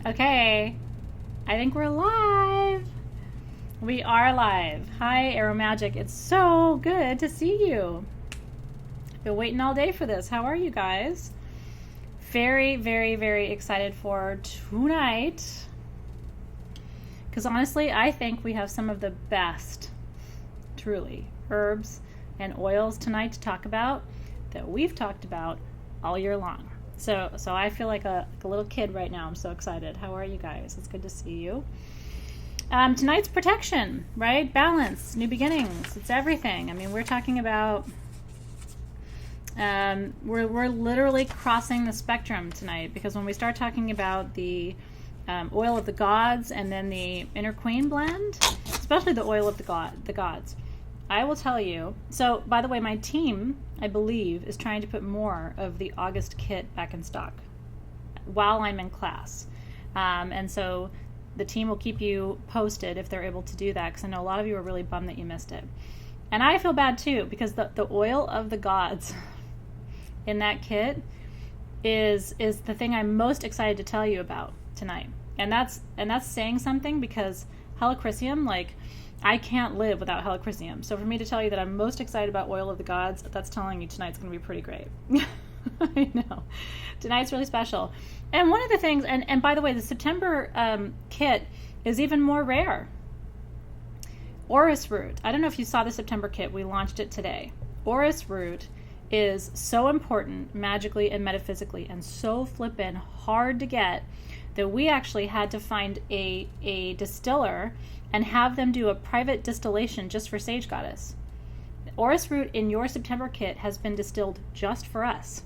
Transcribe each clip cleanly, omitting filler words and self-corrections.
Okay, I think we're live. We are live. Hi, AroMagic. It's so good to see you. Been waiting all day for this. How are you guys? Very, very, very excited for tonight. Because honestly, I think we have some of the best, truly, herbs and oils tonight to talk about that we've talked about all year long. So I feel like a little kid right now. I'm so excited. How are you guys? It's good to see you. Tonight's protection, right? Balance, new beginnings. It's everything. I mean, we're talking about, we're literally crossing the spectrum tonight, because when we start talking about the oil of the gods and then the inner queen blend, especially the oil of the gods, I will tell you. So, by the way, my team, I believe, is trying to put more of the August kit back in stock while I'm in class. And so the team will keep you posted if they're able to do that, because I know a lot of you are really bummed that you missed it. And I feel bad too, because the oil of the gods in that kit is the thing I'm most excited to tell you about tonight. And that's saying something, because helichrysum, like, I can't live without helichrysum. So for me to tell you that I'm most excited about oil of the gods, that's telling you tonight's going to be pretty great. I know. Tonight's really special. And one of the things, and by the way, the September kit is even more rare. Orris root. I don't know if you saw the September kit. We launched it today. Orris root is so important magically and metaphysically, and so flippin' hard to get, that we actually had to find a distiller and have them do a private distillation just for Sage Goddess. Orris root in your September kit has been distilled just for us.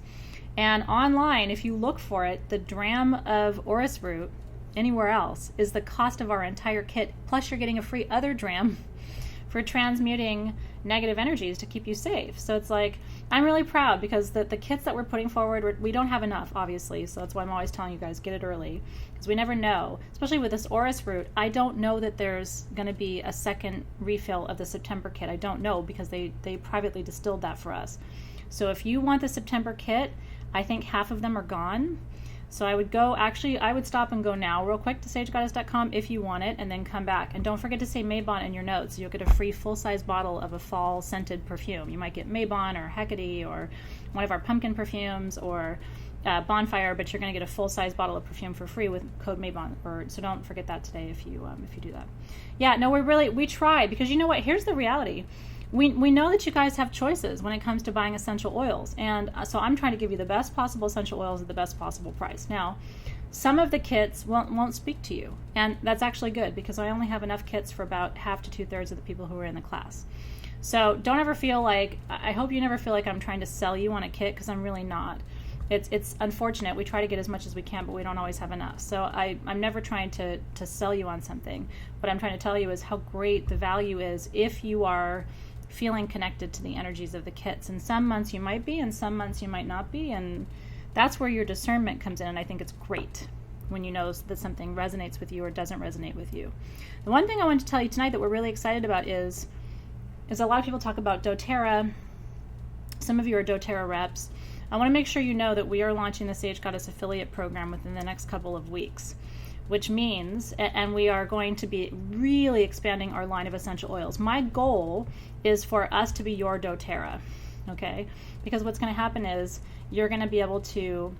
And online, if you look for it, the dram of Orris root anywhere else is the cost of our entire kit, plus you're getting a free other dram for transmuting negative energies to keep you safe. So it's like, I'm really proud, because the kits that we're putting forward, we don't have enough, obviously. So that's why I'm always telling you guys, get it early, because we never know. Especially with this Orris root, I don't know that there's going to be a second refill of the September kit. I don't know, because they privately distilled that for us. So if you want the September kit, I think half of them are gone. So I would stop and go now real quick to sagegoddess.com if you want it, and then come back. And don't forget to say Mabon in your notes. You'll get a free full-size bottle of a fall scented perfume. You might get Mabon or Hecate or one of our pumpkin perfumes, or Bonfire, but you're going to get a full-size bottle of perfume for free with code Mabon. So don't forget that today if you do that. Yeah, no, we try, because you know what? Here's the reality. We know that you guys have choices when it comes to buying essential oils, and so I'm trying to give you the best possible essential oils at the best possible price. Now, some of the kits won't speak to you, and that's actually good, because I only have enough kits for about half to 2/3 of the people who are in the class. So don't ever feel like, I hope you never feel like I'm trying to sell you on a kit, because I'm really not. It's unfortunate. We try to get as much as we can, but we don't always have enough. So I'm never trying to sell you on something. What I'm trying to tell you is how great the value is if you are feeling connected to the energies of the kits. And some months you might be, and some months you might not be, and that's where your discernment comes in. And I think it's great when you know that something resonates with you or doesn't resonate with you. The one thing I want to tell you tonight that we're really excited about is a lot of people talk about doTERRA. Some of you are doTERRA reps. I want to make sure you know that we are launching the Sage Goddess affiliate program within the next couple of weeks, which means, and we are going to be really expanding our line of essential oils. My goal is for us to be your doTERRA, okay? Because what's going to happen is you're going to be able to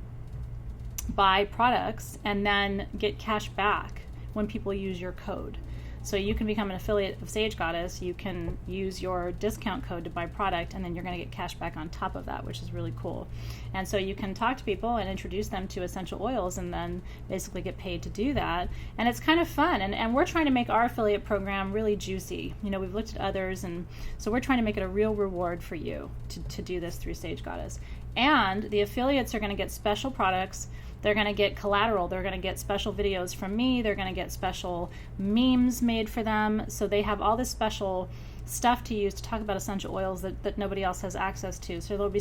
buy products and then get cash back when people use your code. So you can become an affiliate of Sage Goddess. You can use your discount code to buy product, and then you're going to get cash back on top of that, which is really cool. And so you can talk to people and introduce them to essential oils, and then basically get paid to do that. And it's kind of fun. And we're trying to make our affiliate program really juicy. You know, we've looked at others, and so we're trying to make it a real reward for you to do this through Sage Goddess. And the affiliates are going to get special products. They're going to get collateral. They're going to get special videos from me. They're going to get special memes made for them. So they have all this special stuff to use to talk about essential oils that nobody else has access to. So there'll be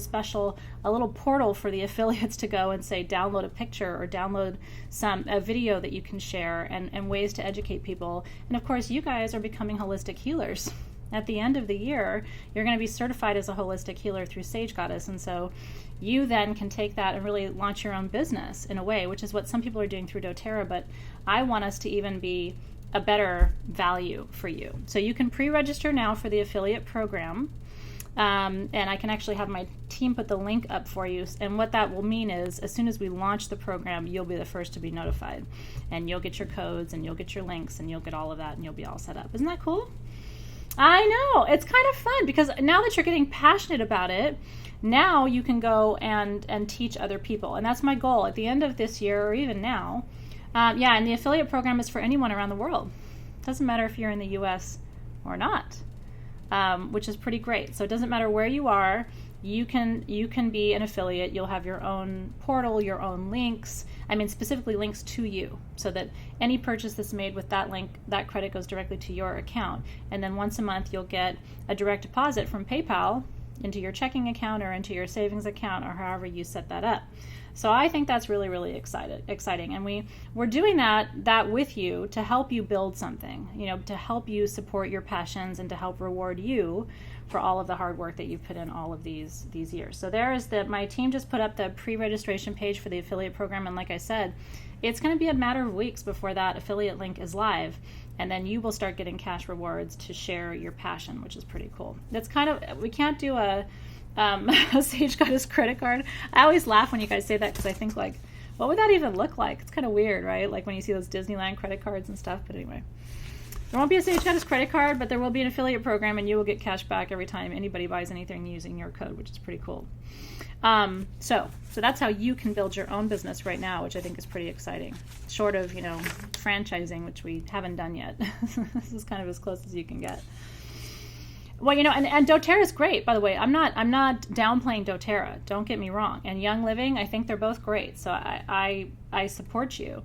a little portal for the affiliates to go and say, download a picture or download a video that you can share, and ways to educate people. And of course, you guys are becoming holistic healers. At the end of the year, you're going to be certified as a holistic healer through Sage Goddess. And so you then can take that and really launch your own business in a way, which is what some people are doing through doTERRA. But I want us to even be a better value for you. So you can pre-register now for the affiliate program. And I can actually have my team put the link up for you. And what that will mean is as soon as we launch the program, you'll be the first to be notified. And you'll get your codes and you'll get your links and you'll get all of that and you'll be all set up. Isn't that cool? I know. It's kind of fun because now that you're getting passionate about it, now you can go and teach other people. And that's my goal at the end of this year or even now. And the affiliate program is for anyone around the world. It doesn't matter if you're in the U.S. or not. Which is pretty great. So it doesn't matter where you are, you can be an affiliate. You'll have your own portal, your own links. I mean, specifically links to you, so that any purchase that's made with that link, that credit goes directly to your account. And then once a month, you'll get a direct deposit from PayPal into your checking account or into your savings account or however you set that up. So I think that's really, really exciting. And we're doing that with you to help you build something, to help you support your passions and to help reward you for all of the hard work that you've put in all of these years. So my team just put up the pre-registration page for the affiliate program. And like I said, it's going to be a matter of weeks before that affiliate link is live. And then you will start getting cash rewards to share your passion, which is pretty cool. We can't do a Sage Goddess credit card. I always laugh when you guys say that because I think like, what would that even look like? It's kind of weird, right? Like when you see those Disneyland credit cards and stuff. But anyway, there won't be a Sage Goddess credit card, but there will be an affiliate program, and you will get cash back every time anybody buys anything using your code, which is pretty cool. So that's how you can build your own business right now, which I think is pretty exciting. Short of franchising, which we haven't done yet. This is kind of as close as you can get. Well, and doTERRA is great, by the way. I'm not downplaying doTERRA. Don't get me wrong. And Young Living, I think they're both great. So I support you.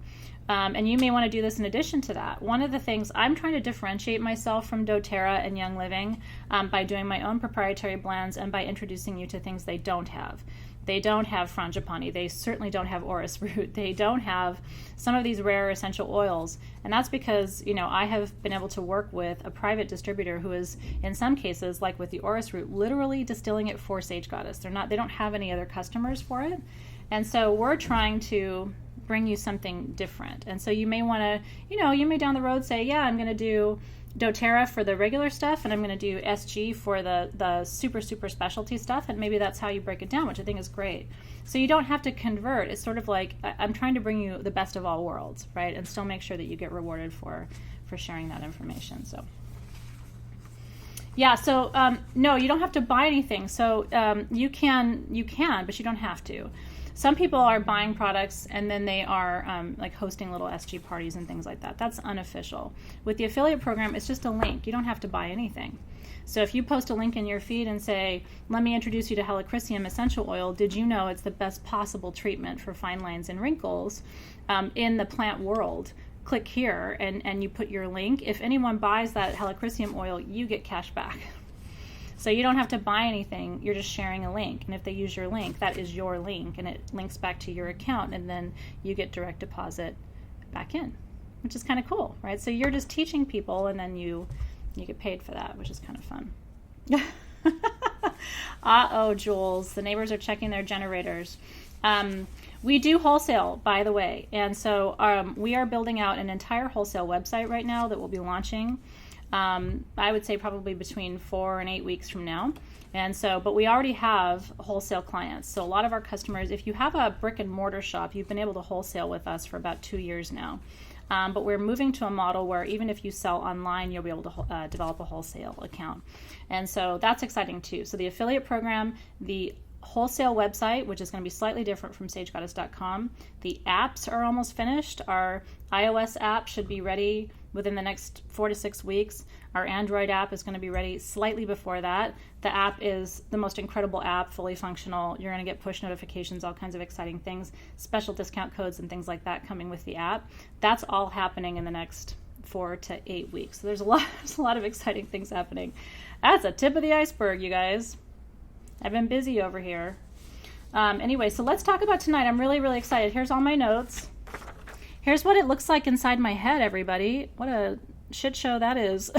And you may want to do this in addition to that. One of the things I'm trying to differentiate myself from doTERRA and Young Living by doing my own proprietary blends and by introducing you to things they don't have. They don't have frangipani. They certainly don't have orris root. They don't have some of these rare essential oils. And that's because, I have been able to work with a private distributor who is, in some cases, like with the orris root, literally distilling it for Sage Goddess. They don't have any other customers for it. And so we're trying to bring you something different. And so you may want to, you may down the road say, yeah, I'm going to do doTERRA for the regular stuff, and I'm going to do SG for the super, super specialty stuff, and maybe that's how you break it down, which I think is great. So you don't have to convert. It's sort of like I'm trying to bring you the best of all worlds, right, and still make sure that you get rewarded for sharing that information. So yeah, so no, you don't have to buy anything. So you can, but you don't have to. Some people are buying products and then they are like hosting little SG parties and things like that. That's unofficial. With the affiliate program, it's just a link. You don't have to buy anything. So if you post a link in your feed and say, let me introduce you to Helichrysum essential oil, did you know it's the best possible treatment for fine lines and wrinkles in the plant world? Click here and you put your link. If anyone buys that Helichrysum oil, you get cash back. So you don't have to buy anything, you're just sharing a link. And if they use your link, that is your link, and it links back to your account, and then you get direct deposit back in, which is kind of cool, right? So you're just teaching people, and then you get paid for that, which is kind of fun. Uh-oh, Jules, the neighbors are checking their generators. We do wholesale, by the way, and so we are building out an entire wholesale website right now that we'll be launching. I would say probably between 4 and 8 weeks from now. And so, but we already have wholesale clients. So a lot of our customers, if you have a brick and mortar shop, you've been able to wholesale with us for about 2 years now. But we're moving to a model where even if you sell online, you'll be able to develop a wholesale account. And so that's exciting too. So the affiliate program, the wholesale website, which is going to be slightly different from sagegoddess.com. The apps are almost finished. Our iOS app should be ready within the next 4 to 6 weeks. Our Android app is going to be ready slightly before that. The app is the most incredible app, fully functional. You're going to get push notifications, all kinds of exciting things, special discount codes and things like that coming with the app. That's all happening in the next 4 to 8 weeks. So there's a lot of exciting things happening. That's a tip of the iceberg, you guys. I've been busy over here. Anyway, so let's talk about tonight. I'm really, really excited. Here's all my notes. Here's what it looks like inside my head, everybody. What a shit show that is.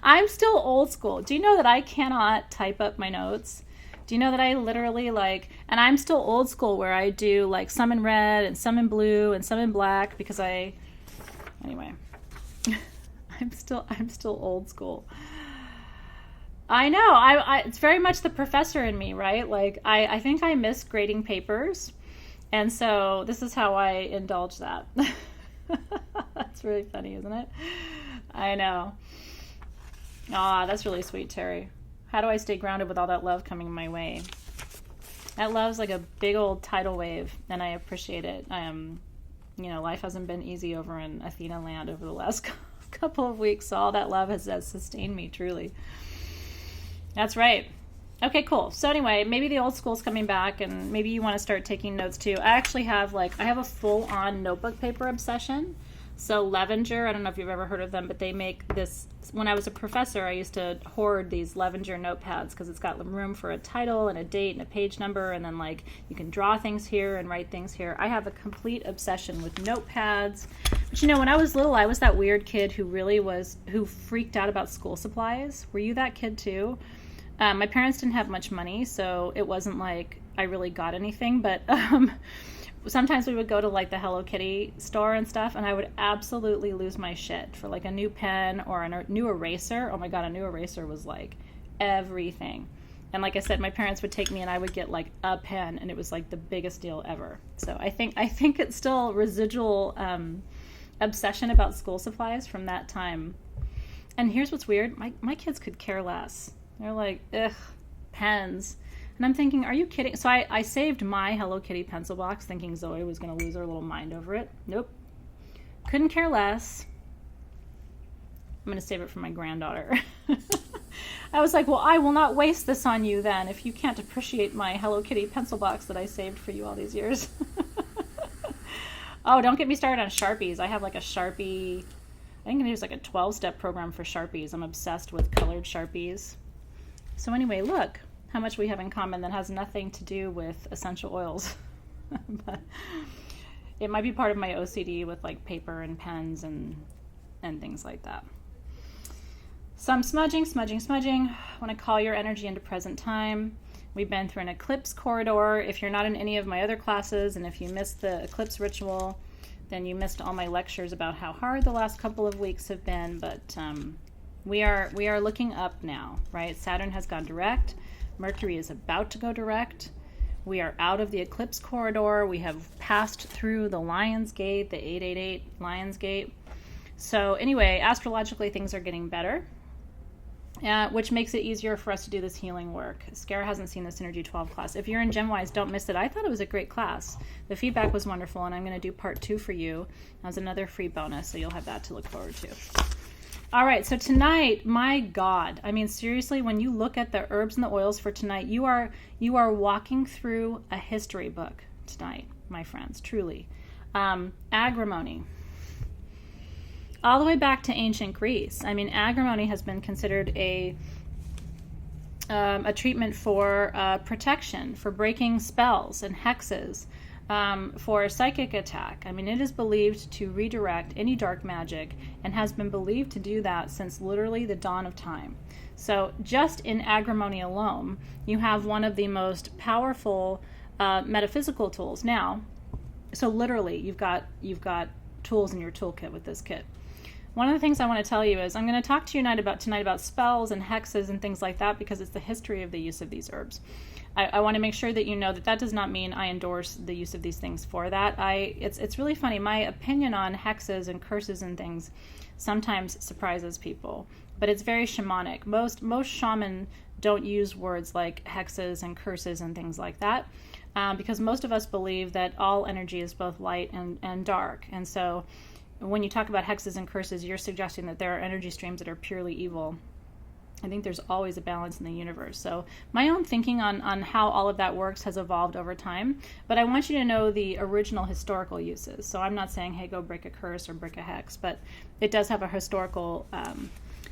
I'm still old school. Do you know that I cannot type up my notes? Do you know that I literally and I'm still old school where I do like some in red and some in blue and some in black because anyway, I'm still old school. I know. It's very much the professor in me, right? Like I think I miss grading papers. And so this is how I indulge that. That's really funny, isn't it? I know. Aw, that's really sweet, Terry. How do I stay grounded with all that love coming my way? That love's like a big old tidal wave, and I appreciate it. Life hasn't been easy over in Athena land over the last couple of weeks, so all that love has sustained me, truly. That's right. Okay, cool. So anyway, maybe the old school's coming back, and maybe you want to start taking notes too. I actually have I have a full-on notebook paper obsession. So Levenger, I don't know if you've ever heard of them, but they make this. When I was a professor, I used to hoard these Levenger notepads because it's got room for a title and a date and a page number, and then you can draw things here and write things here. I have a complete obsession with notepads. But when I was little, I was that weird kid who freaked out about school supplies. Were you that kid too? My parents didn't have much money, so it wasn't like I really got anything, but sometimes we would go to the Hello Kitty store and stuff, and I would absolutely lose my shit for a new pen or a new eraser. Oh my God, a new eraser was everything. And like I said, my parents would take me and I would get a pen, and it was the biggest deal ever. So I think it's still residual obsession about school supplies from that time. And here's what's weird. My kids could care less. They're ugh, pens. And I'm thinking, are you kidding? So I saved my Hello Kitty pencil box thinking Zoe was going to lose her little mind over it. Nope. Couldn't care less. I'm going to save it for my granddaughter. I was like, well, I will not waste this on you then if you can't appreciate my Hello Kitty pencil box that I saved for you all these years. Oh, don't get me started on Sharpies. I have a Sharpie. I think there's a 12-step program for Sharpies. I'm obsessed with colored Sharpies. So anyway, look how much we have in common that has nothing to do with essential oils. But it might be part of my OCD with paper and pens and things like that. So I'm smudging. I want to call your energy into present time. We've been through an eclipse corridor. If you're not in any of my other classes, and if you missed the eclipse ritual, then you missed all my lectures about how hard the last couple of weeks have been. But we are looking up now, right? Saturn has gone direct. Mercury is about to go direct. We are out of the eclipse corridor. We have passed through the Lion's Gate, the 888 Lion's Gate. So anyway, astrologically, things are getting better, which makes it easier for us to do this healing work. Scare hasn't seen the Synergy 12 class. If you're in GemWise, don't miss it. I thought it was a great class. The feedback was wonderful, and I'm going to do part 2 for you as another free bonus, so you'll have that to look forward to. All right, so tonight, my God, I mean, seriously, when you look at the herbs and the oils for tonight, you are walking through a history book tonight, my friends, truly. Agrimony. All the way back to ancient Greece. I mean, agrimony has been considered a treatment for protection, for breaking spells and hexes, for psychic attack. I mean, it is believed to redirect any dark magic and has been believed to do that since literally the dawn of time. So just in agrimony alone, you have one of the most powerful metaphysical tools. Now, so literally you've got tools in your toolkit with this kit. One of the things I want to tell you is I'm going to talk to you tonight about spells and hexes and things like that because it's the history of the use of these herbs. I want to make sure that you know that does not mean I endorse the use of these things for that. It's really funny. My opinion on hexes and curses and things sometimes surprises people, but it's very shamanic. Most shaman don't use words like hexes and curses and things like that because most of us believe that all energy is both light and dark. And so when you talk about hexes and curses, you're suggesting that there are energy streams that are purely evil. I think there's always a balance in the universe. So my own thinking on how all of that works has evolved over time, but I want you to know the original historical uses. So I'm not saying, hey, go break a curse or break a hex, but it does have a historical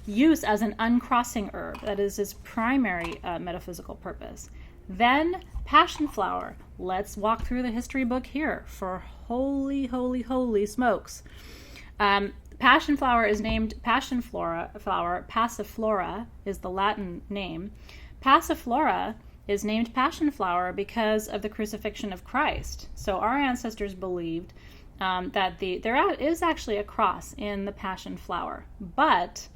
use as an uncrossing herb. That is its primary metaphysical purpose. Then passion flower. Let's walk through the history book here for holy smokes. Passion flower is named passion flower. Passiflora is the Latin name. Passiflora is named passion flower because of the crucifixion of Christ. So our ancestors believed that there is actually a cross in the passion flower, but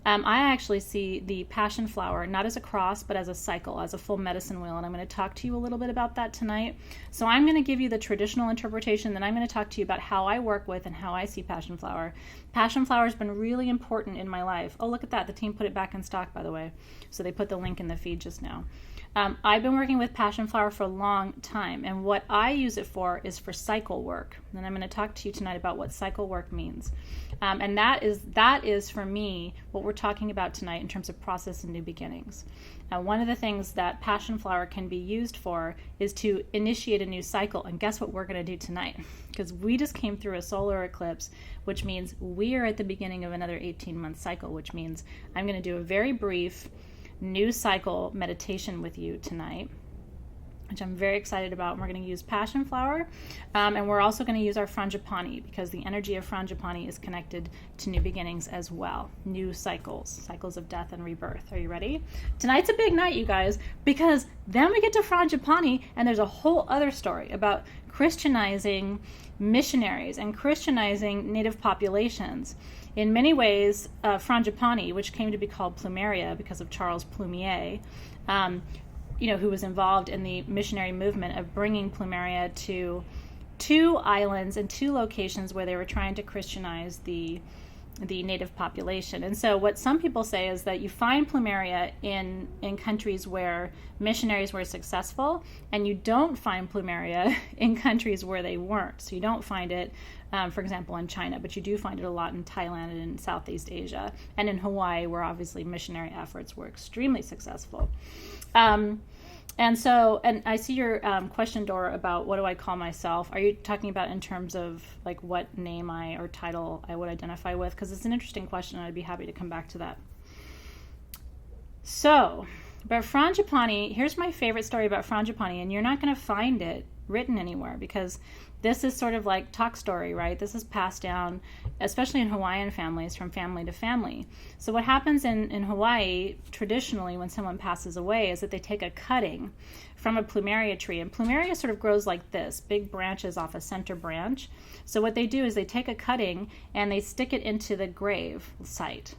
I actually see the passion flower not as a cross, but as a cycle, as a full medicine wheel, and I'm going to talk to you a little bit about that tonight. So I'm going to give you the traditional interpretation, then I'm going to talk to you about how I work with and how I see passion flower. Passion flower has been really important in my life. Oh, look at that. The team put it back in stock, by the way. So they put the link in the feed just now. I've been working with passion flower for a long time, and what I use it for is for cycle work. And I'm going to talk to you tonight about what cycle work means. And that is for me what we're talking about tonight in terms of process and new beginnings. One of the things that passion flower can be used for is to initiate a new cycle. And guess what we're going to do tonight? Because we just came through a solar eclipse, which means we are at the beginning of another 18-month cycle, which means I'm going to do a very brief new cycle meditation with you tonight, which I'm very excited about. And we're going to use passion flower, and we're also going to use our frangipani, because the energy of frangipani is connected to new beginnings as well, new cycles of death and rebirth. Are you ready? Tonight's a big night, you guys, because then we get to frangipani, and there's a whole other story about Christianizing missionaries and Christianizing native populations. In many ways, frangipani, which came to be called plumeria because of Charles Plumier, who was involved in the missionary movement of bringing plumeria to 2 islands and 2 locations where they were trying to Christianize the native population. And so what some people say is that you find plumeria in countries where missionaries were successful, and you don't find plumeria in countries where they weren't. So you don't find it, for example, in China, but you do find it a lot in Thailand and in Southeast Asia, and in Hawaii, where obviously missionary efforts were extremely successful. And I see your question, Dora, about what do I call myself. Are you talking about in terms of like what name or title I would identify with? Because it's an interesting question, and I'd be happy to come back to that. So, about frangipani, here's my favorite story about frangipani, and you're not going to find it written anywhere because this is sort of like talk story, right? This is passed down, especially in Hawaiian families, from family to family. So what happens in Hawaii traditionally when someone passes away is that they take a cutting from a plumeria tree. And plumeria sort of grows like this, big branches off a center branch. So what they do is they take a cutting and they stick it into the grave site.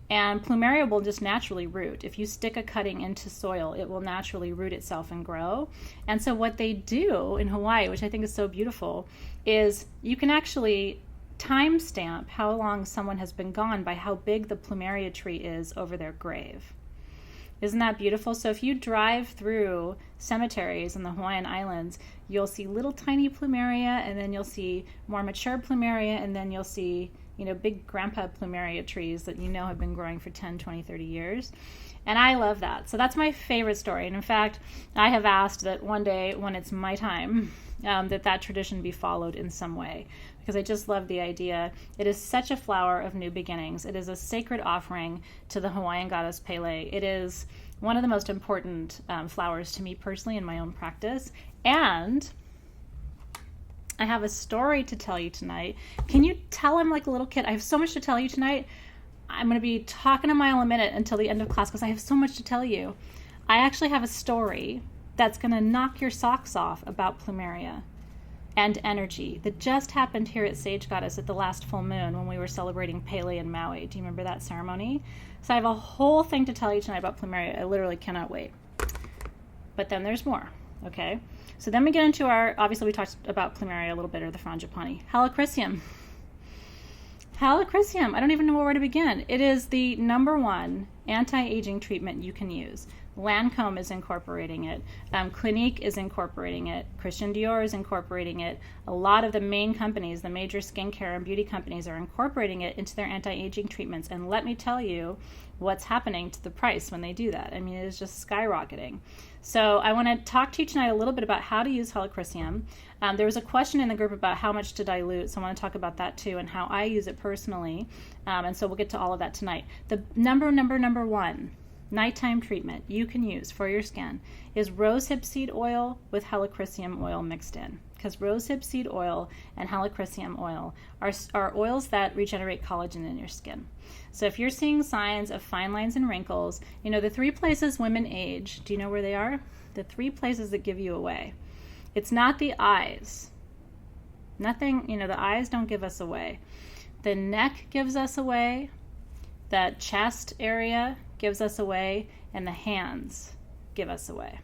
And plumeria will just naturally root. If you stick a cutting into soil, it will naturally root itself and grow. And so what they do in Hawaii, which I think is so beautiful, is you can actually timestamp how long someone has been gone by how big the plumeria tree is over their grave. Isn't that beautiful? So if you drive through cemeteries in the Hawaiian Islands, you'll see little tiny plumeria, and then you'll see more mature plumeria, and then you'll see big grandpa plumeria trees that have been growing for 10, 20, 30 years. And I love that. So that's my favorite story. And in fact, I have asked that one day when it's my time, that tradition be followed in some way, because I just love the idea. It is such a flower of new beginnings. It is a sacred offering to the Hawaiian goddess Pele. It is one of the most important flowers to me personally in my own practice. And I have a story to tell you tonight. Can you tell I'm like a little kid? I have so much to tell you tonight. I'm going to be talking a mile a minute until the end of class because I have so much to tell you. I actually have a story that's going to knock your socks off about plumeria and energy that just happened here at Sage Goddess at the last full moon when we were celebrating Pele in Maui. Do you remember that ceremony? So I have a whole thing to tell you tonight about plumeria. I literally cannot wait. But then there's more, okay? So then we get into obviously we talked about plumeria a little bit, or the frangipani. Helichrysum. Helichrysum, I don't even know where to begin. It is the #1 anti-aging treatment you can use. Lancome is incorporating it. Clinique is incorporating it. Christian Dior is incorporating it. A lot of the main companies, the major skincare and beauty companies, are incorporating it into their anti-aging treatments. And let me tell you what's happening to the price when they do that. I mean, it is just skyrocketing. So I want to talk to you tonight a little bit about how to use Helichrysum. There was a question in the group about how much to dilute, so I want to talk about that too and how I use it personally. And so we'll get to all of that tonight. The number one nighttime treatment you can use for your skin is rosehip seed oil with helichrysum oil mixed in, because rosehip seed oil and helichrysum oil are oils that regenerate collagen in your skin. So if you're seeing signs of fine lines and wrinkles, you know, the 3 places women age, do you know where they are? The 3 places that give you away. It's not the eyes. Nothing, you know, the eyes don't give us away. The neck gives us away. The chest area gives us away, and the hands give us away.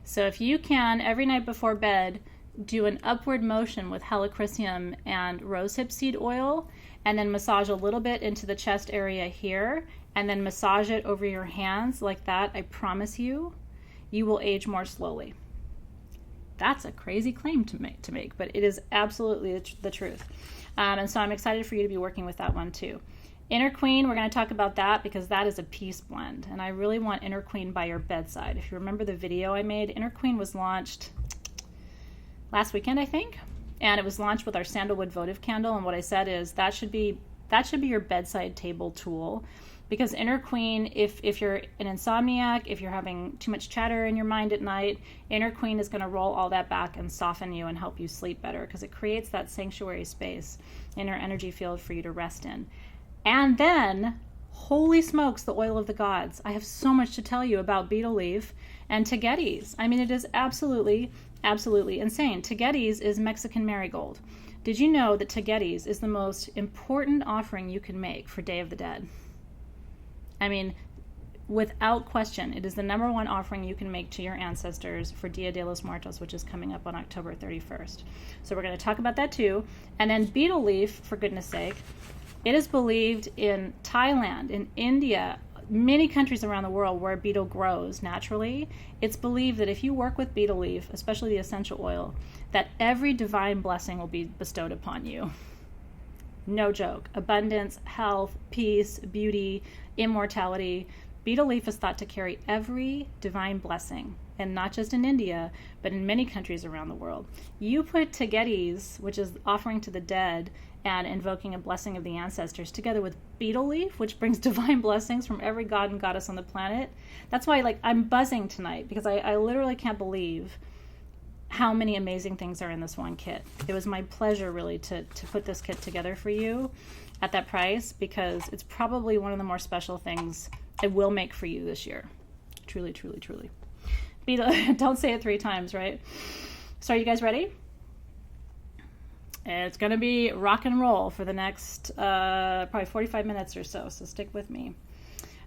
So if you can, every night before bed, do an upward motion with helichrysum and rosehip seed oil, and then massage a little bit into the chest area here, and then massage it over your hands like that, I promise you, you will age more slowly. That's a crazy claim to make, but it is absolutely the truth. And so I'm excited for you to be working with that one too. Inner Queen, we're going to talk about that because that is a peace blend. And I really want Inner Queen by your bedside. If you remember the video I made, Inner Queen was launched last weekend, I think. And it was launched with our sandalwood votive candle. And what I said is that should be your bedside table tool. Because Inner Queen, if you're an insomniac, if you're having too much chatter in your mind at night, Inner Queen is going to roll all that back and soften you and help you sleep better, because it creates that sanctuary space in your energy field for you to rest in. And then, holy smokes, the oil of the gods. I have so much to tell you about betel leaf and tagetes. I mean, it is absolutely, absolutely insane. Tagetes is Mexican marigold. Did you know that tagetes is the most important offering you can make for Day of the Dead? I mean, without question, it is the number 1 offering you can make to your ancestors for Dia de los Muertos, which is coming up on October 31st. So we're going to talk about that too. And then betel leaf, for goodness sake, it is believed in Thailand, in India, many countries around the world where betel grows naturally. It's believed that if you work with betel leaf, especially the essential oil, that every divine blessing will be bestowed upon you. No joke. Abundance, health, peace, beauty, immortality. Betel leaf is thought to carry every divine blessing, and not just in India, but in many countries around the world. You put tagetes, which is offering to the dead and invoking a blessing of the ancestors, together with betel leaf, which brings divine blessings from every god and goddess on the planet. That's why, I'm buzzing tonight, because I literally can't believe how many amazing things are in this one kit. It was my pleasure, really, to put this kit together for you at that price, because it's probably one of the more special things I will make for you this year. Truly, truly, truly. Don't say it 3 times, right? So are you guys ready? It's going to be rock and roll for the next probably 45 minutes or so stick with me.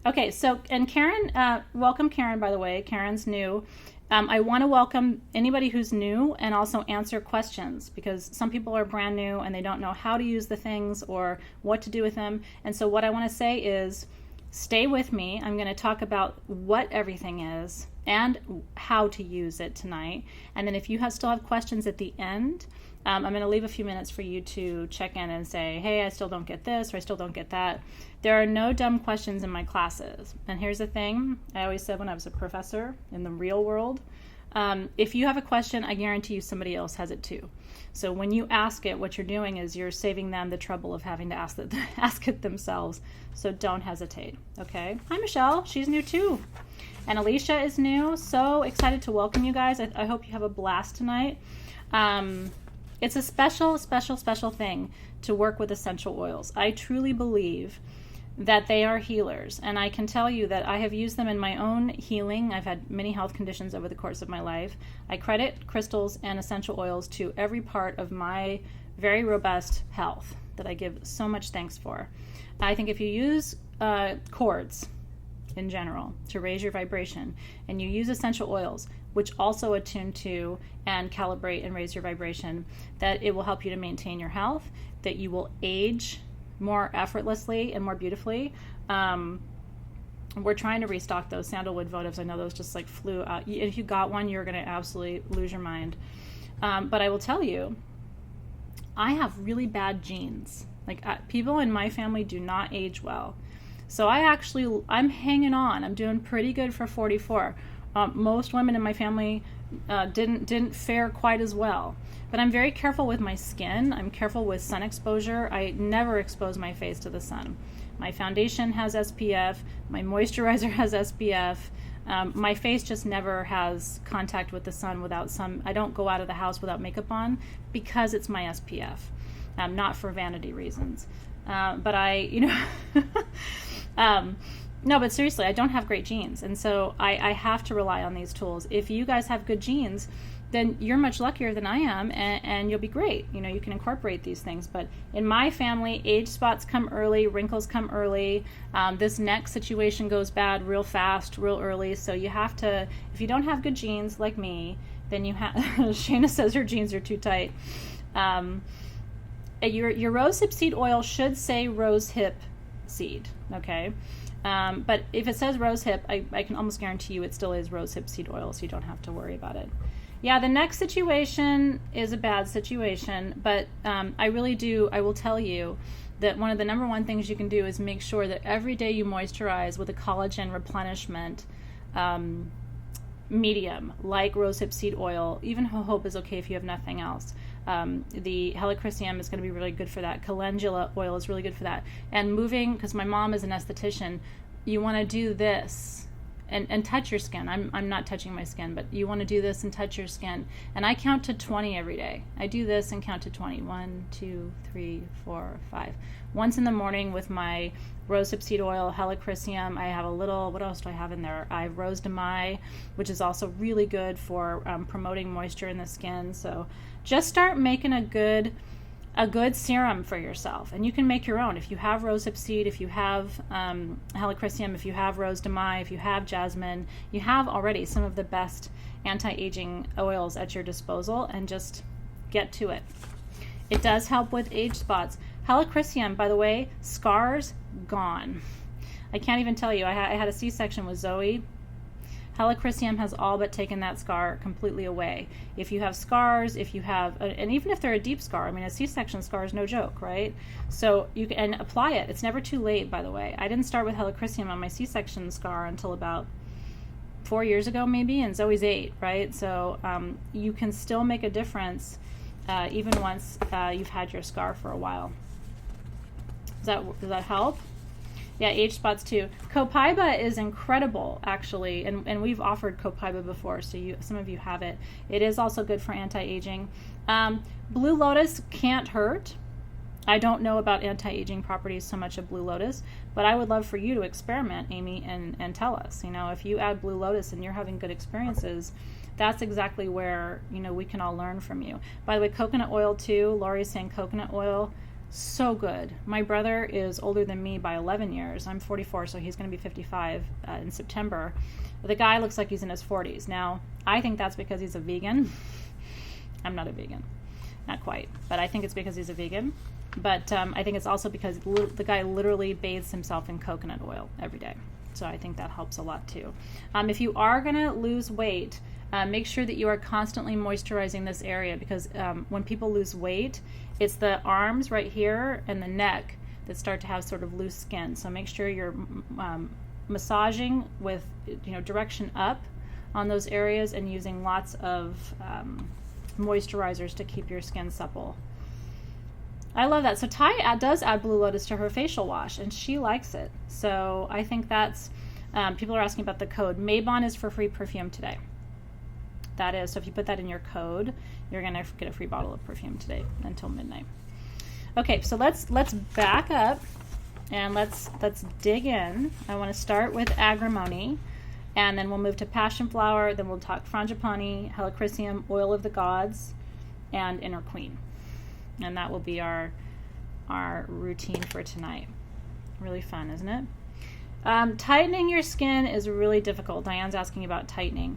Okay, so, and Karen, welcome Karen, by the way. Karen's new. I want to welcome anybody who's new and also answer questions, because some people are brand new and they don't know how to use the things or what to do with them. And so what I want to say is, stay with me. I'm going to talk about what everything is and how to use it tonight. And then if you still have questions at the end, I'm going to leave a few minutes for you to check in and say, hey, I still don't get this, or I still don't get that. There are no dumb questions in my classes. And here's the thing I always said when I was a professor in the real world, if you have a question, I guarantee you somebody else has it too. So when you ask it, what you're doing is you're saving them the trouble of having to ask it themselves. So don't hesitate, okay? Hi, Michelle. She's new too. And Alicia is new. So excited to welcome you guys. I hope you have a blast tonight. It's a special, special, special thing to work with essential oils. I truly believe that they are healers. And I can tell you that I have used them in my own healing. I've had many health conditions over the course of my life. I credit crystals and essential oils to every part of my very robust health that I give so much thanks for. I think if you use cords in general to raise your vibration, and you use essential oils, which also attune to and calibrate and raise your vibration, that it will help you to maintain your health, that you will age more effortlessly and more beautifully. We're trying to restock those sandalwood votives. I know those just flew out. If you got one, you're going to absolutely lose your mind. But I will tell you, I have really bad genes. People in my family do not age well. So I'm hanging on. I'm doing pretty good for 44. Most women in my family didn't fare quite as well. But I'm very careful with my skin. I'm careful with sun exposure. I never expose my face to the sun. My foundation has SPF. My moisturizer has SPF. My face just never has contact with the sun without I don't go out of the house without makeup on because it's my SPF, not for vanity reasons. But no, but seriously, I don't have great genes. And so I have to rely on these tools. If you guys have good genes, then you're much luckier than I am, and you'll be great. You can incorporate these things. But in my family, age spots come early, wrinkles come early. This neck situation goes bad real fast, real early. So you have to, if you don't have good genes like me, then you have, Shayna says her genes are too tight. Your rosehip seed oil should say rosehip seed, okay? But if it says rosehip, I can almost guarantee you it still is rosehip seed oil, so you don't have to worry about it. Yeah, the neck situation is a bad situation, but I will tell you that one of the number one things you can do is make sure that every day you moisturize with a collagen replenishment medium, like rosehip seed oil. Even jojoba is okay if you have nothing else. The helichrysum is going to be really good for that. Calendula oil is really good for that. And moving, because my mom is an esthetician, you want to do this and touch your skin. I'm not touching my skin, but you want to do this and touch your skin. And I count to 20 every day. I do this and count to 20. 1, 2, 3, 4, 5. Once in the morning with my rosehip seed oil, helichrysum. I have a little, what else do I have in there? I have rose de mai, which is also really good for promoting moisture in the skin. So just start making a good serum for yourself, and you can make your own. If you have rosehip seed, if you have helichrysum, if you have rose de mai, if you have jasmine, you have already some of the best anti-aging oils at your disposal, and just get to it. It does help with age spots. Helichrysum, by the way, scars gone. I can't even tell you. I had a C-section with Zoe. Helichrysum has all but taken that scar completely away. If you have scars, and even if they're a deep scar, a C-section scar is no joke, right? So you can apply it. It's never too late, by the way. I didn't start with helichrysum on my C-section scar until about 4 years ago, maybe, and Zoe's 8, right? So you can still make a difference even once you've had your scar for a while. Does that help? Yeah, age spots too. Copaiba is incredible, actually, and we've offered Copaiba before, so some of you have it. It is also good for anti-aging. Blue Lotus can't hurt. I don't know about anti-aging properties so much of Blue Lotus, but I would love for you to experiment, Amy, and tell us. If you add Blue Lotus and you're having good experiences, that's exactly where we can all learn from you. By the way, coconut oil too. Laurie's saying coconut oil. So good. My brother is older than me by 11 years. I'm 44, so he's going to be 55 in September. The guy looks like he's in his 40s. Now, I think that's because he's a vegan. I'm not a vegan. Not quite. But I think it's because he's a vegan. But I think it's also because the guy literally bathes himself in coconut oil every day. So I think that helps a lot too. If you are going to lose weight, make sure that you are constantly moisturizing this area, because when people lose weight, it's the arms right here and the neck that start to have sort of loose skin. So make sure you're massaging with direction up on those areas and using lots of moisturizers to keep your skin supple. I love that. So Ty does add Blue Lotus to her facial wash, and she likes it. So I think that's, people are asking about the code. Maybon is for free perfume today. That is, so if you put that in your code, you're going to get a free bottle of perfume today until midnight. Okay, so let's back up and let's dig in. I want to start with agrimony, and then we'll move to passion flower, then we'll talk frangipani, helichrysum, oil of the gods, and inner queen. And that will be our routine for tonight. Really fun, isn't it? Tightening your skin is really difficult. Diane's asking about tightening.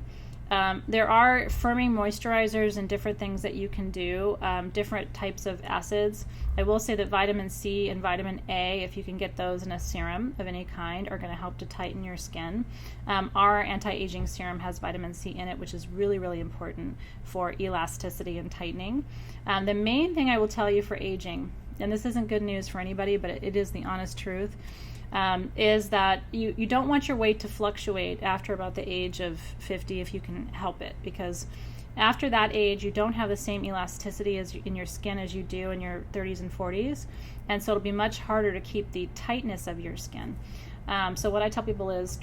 There are firming moisturizers and different things that you can do, different types of acids. I will say that vitamin C and vitamin A, if you can get those in a serum of any kind, are going to help to tighten your skin. Our anti-aging serum has vitamin C in it, which is really, really important for elasticity and tightening. The main thing I will tell you for aging, and this isn't good news for anybody, but it is the honest truth, is that you don't want your weight to fluctuate after about the age of 50 if you can help it, because After that age, you don't have the same elasticity in your skin as you do in your 30s and 40s, and so it'll be much harder to keep the tightness of your skin. So what I tell people is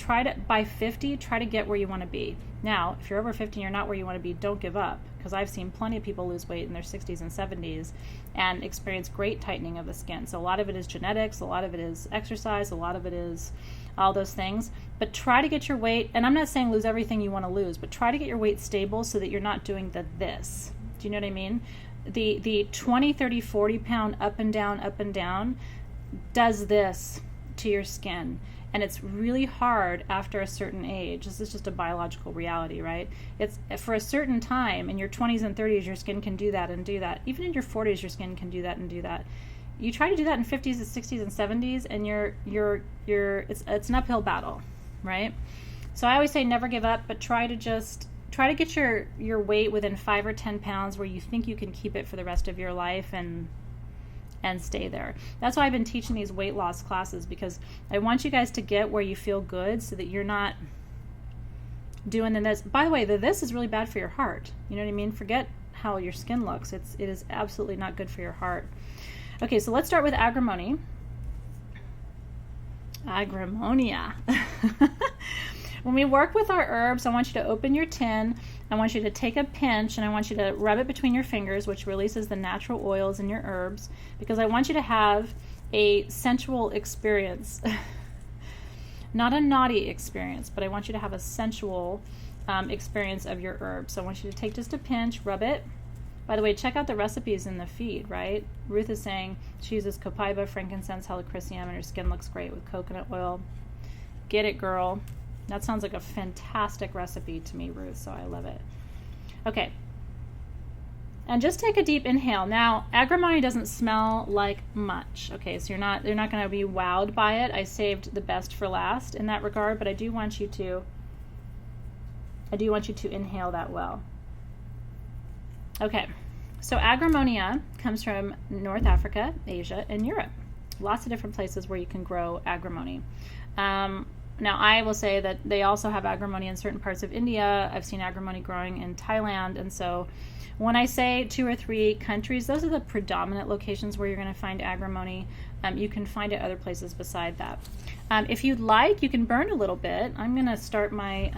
by 50, try to get where you want to be. Now, if you're over 50 and you're not where you want to be, don't give up, because I've seen plenty of people lose weight in their 60s and 70s and experience great tightening of the skin. So a lot of it is genetics, a lot of it is exercise, a lot of it is all those things. But try to get your weight, and I'm not saying lose everything you want to lose, but try to get your weight stable so that you're not doing this. Do you know what I mean? The 20, 30, 40 pound up and down does this to your skin. And it's really hard after a certain age. This is just a biological reality, right? It's for a certain time in your 20s and 30s, your skin can do that and do that. Even in your 40s, your skin can do that and do that. You try to do that in 50s and 60s and 70s, and it's an uphill battle, right? So I always say never give up, but try to get your weight within 5 or 10 pounds where you think you can keep it for the rest of your life and stay there. That's why I've been teaching these weight loss classes, because I want you guys to get where you feel good so that you're not doing this. By the way, this is really bad for your heart. You know what I mean? Forget how your skin looks. It is absolutely not good for your heart. Okay, so let's start with agrimony. Agrimonia. When we work with our herbs, I want you to open your tin. I want you to take a pinch and I want you to rub it between your fingers, which releases the natural oils in your herbs, because I want you to have a sensual experience. Not a naughty experience, but I want you to have a sensual experience of your herbs. So I want you to take just a pinch, rub it. By the way, check out the recipes in the feed, right? Ruth is saying she uses copaiba, frankincense, helichrysum, and her skin looks great with coconut oil. Get it, girl. That sounds like a fantastic recipe to me, Ruth, so I love it. Okay. And just take a deep inhale. Now, agrimony doesn't smell like much. Okay, so you're not going to be wowed by it. I saved the best for last in that regard, but I do want you to inhale that well. Okay. So agrimonia comes from North Africa, Asia, and Europe. Lots of different places where you can grow agrimony. Now, I will say that they also have agrimony in certain parts of India. I've seen agrimony growing in Thailand. And so when I say 2 or 3 countries, those are the predominant locations where you're going to find agrimony. You can find it other places beside that. If you'd like, you can burn a little bit. I'm going to start my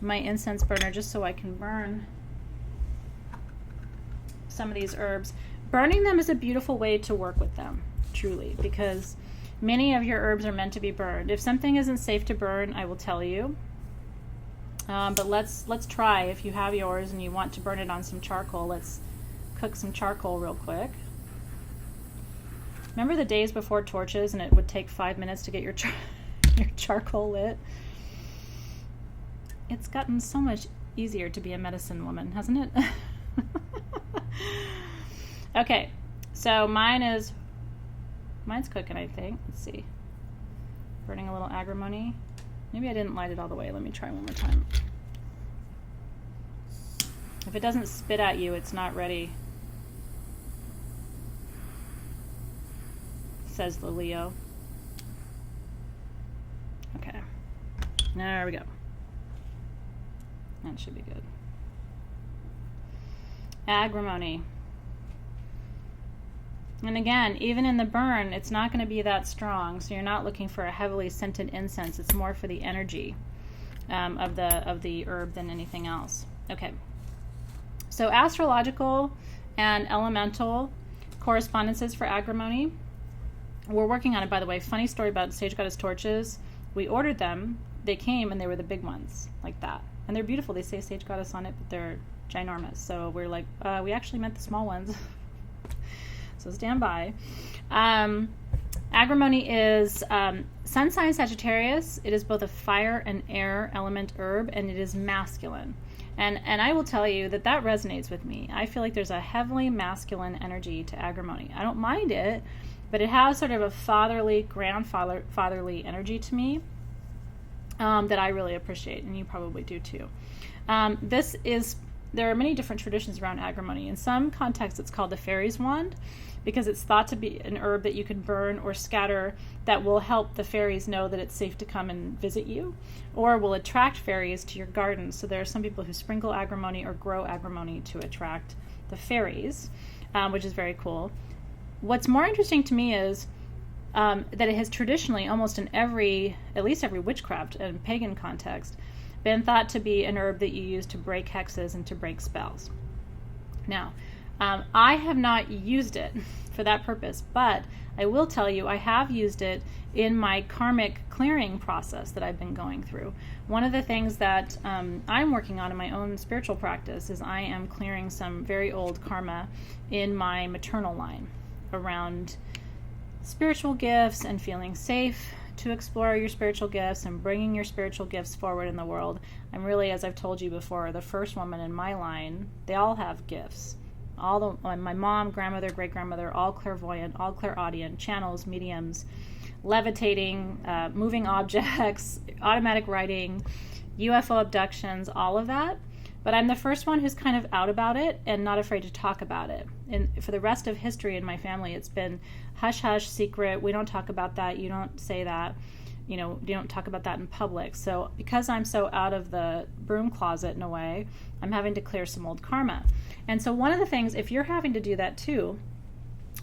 my incense burner just so I can burn some of these herbs. Burning them is a beautiful way to work with them, truly, because many of your herbs are meant to be burned. If something isn't safe to burn, I will tell you. But let's try. If you have yours and you want to burn it on some charcoal, let's cook some charcoal real quick. Remember the days before torches and it would take 5 minutes to get your charcoal lit? It's gotten so much easier to be a medicine woman, hasn't it? Okay, so mine's cooking, I think. Let's see. Burning a little agrimony. Maybe I didn't light it all the way. Let me try one more time. If it doesn't spit at you, it's not ready, says the Leo. Okay. There we go. That should be good. Agrimony. And again, even in the burn, it's not going to be that strong, so you're not looking for a heavily scented incense. It's more for the energy of the herb than anything else. Okay. So astrological and elemental correspondences for agrimony. We're working on it, by the way. Funny story about Sage Goddess torches. We ordered them. They came, and they were the big ones, like that. And they're beautiful. They say Sage Goddess on it, but they're ginormous. So we're like, we actually meant the small ones. So stand by. Agrimony is sun sign Sagittarius. It is both a fire and air element herb, and it is masculine. And I will tell you that resonates with me. I feel like there's a heavily masculine energy to agrimony. I don't mind it, but it has sort of a grandfatherly energy to me that I really appreciate, and you probably do too. This is there are many different traditions around agrimony. In some contexts, it's called the fairy's wand because it's thought to be an herb that you can burn or scatter that will help the fairies know that it's safe to come and visit you, or will attract fairies to your garden. So there are some people who sprinkle agrimony or grow agrimony to attract the fairies, which is very cool. What's more interesting to me is that it has traditionally, almost in at least every witchcraft and pagan context, been thought to be an herb that you use to break hexes and to break spells. Now, I have not used it for that purpose, but I will tell you I have used it in my karmic clearing process that I've been going through. One of the things that I'm working on in my own spiritual practice is I am clearing some very old karma in my maternal line around spiritual gifts and feeling safe to explore your spiritual gifts and bringing your spiritual gifts forward in the world. I'm really, as I've told you before, the first woman in my line. They all have gifts. My mom, grandmother, great-grandmother, all clairvoyant, all clairaudient, channels, mediums, levitating, moving objects, automatic writing, UFO abductions, all of that. But I'm the first one who's kind of out about it and not afraid to talk about it. And for the rest of history in my family, it's been hush hush, secret. We don't talk about that. You don't say that. You don't talk about that in public. So because I'm so out of the broom closet in a way, I'm having to clear some old karma. And so one of the things, if you're having to do that too,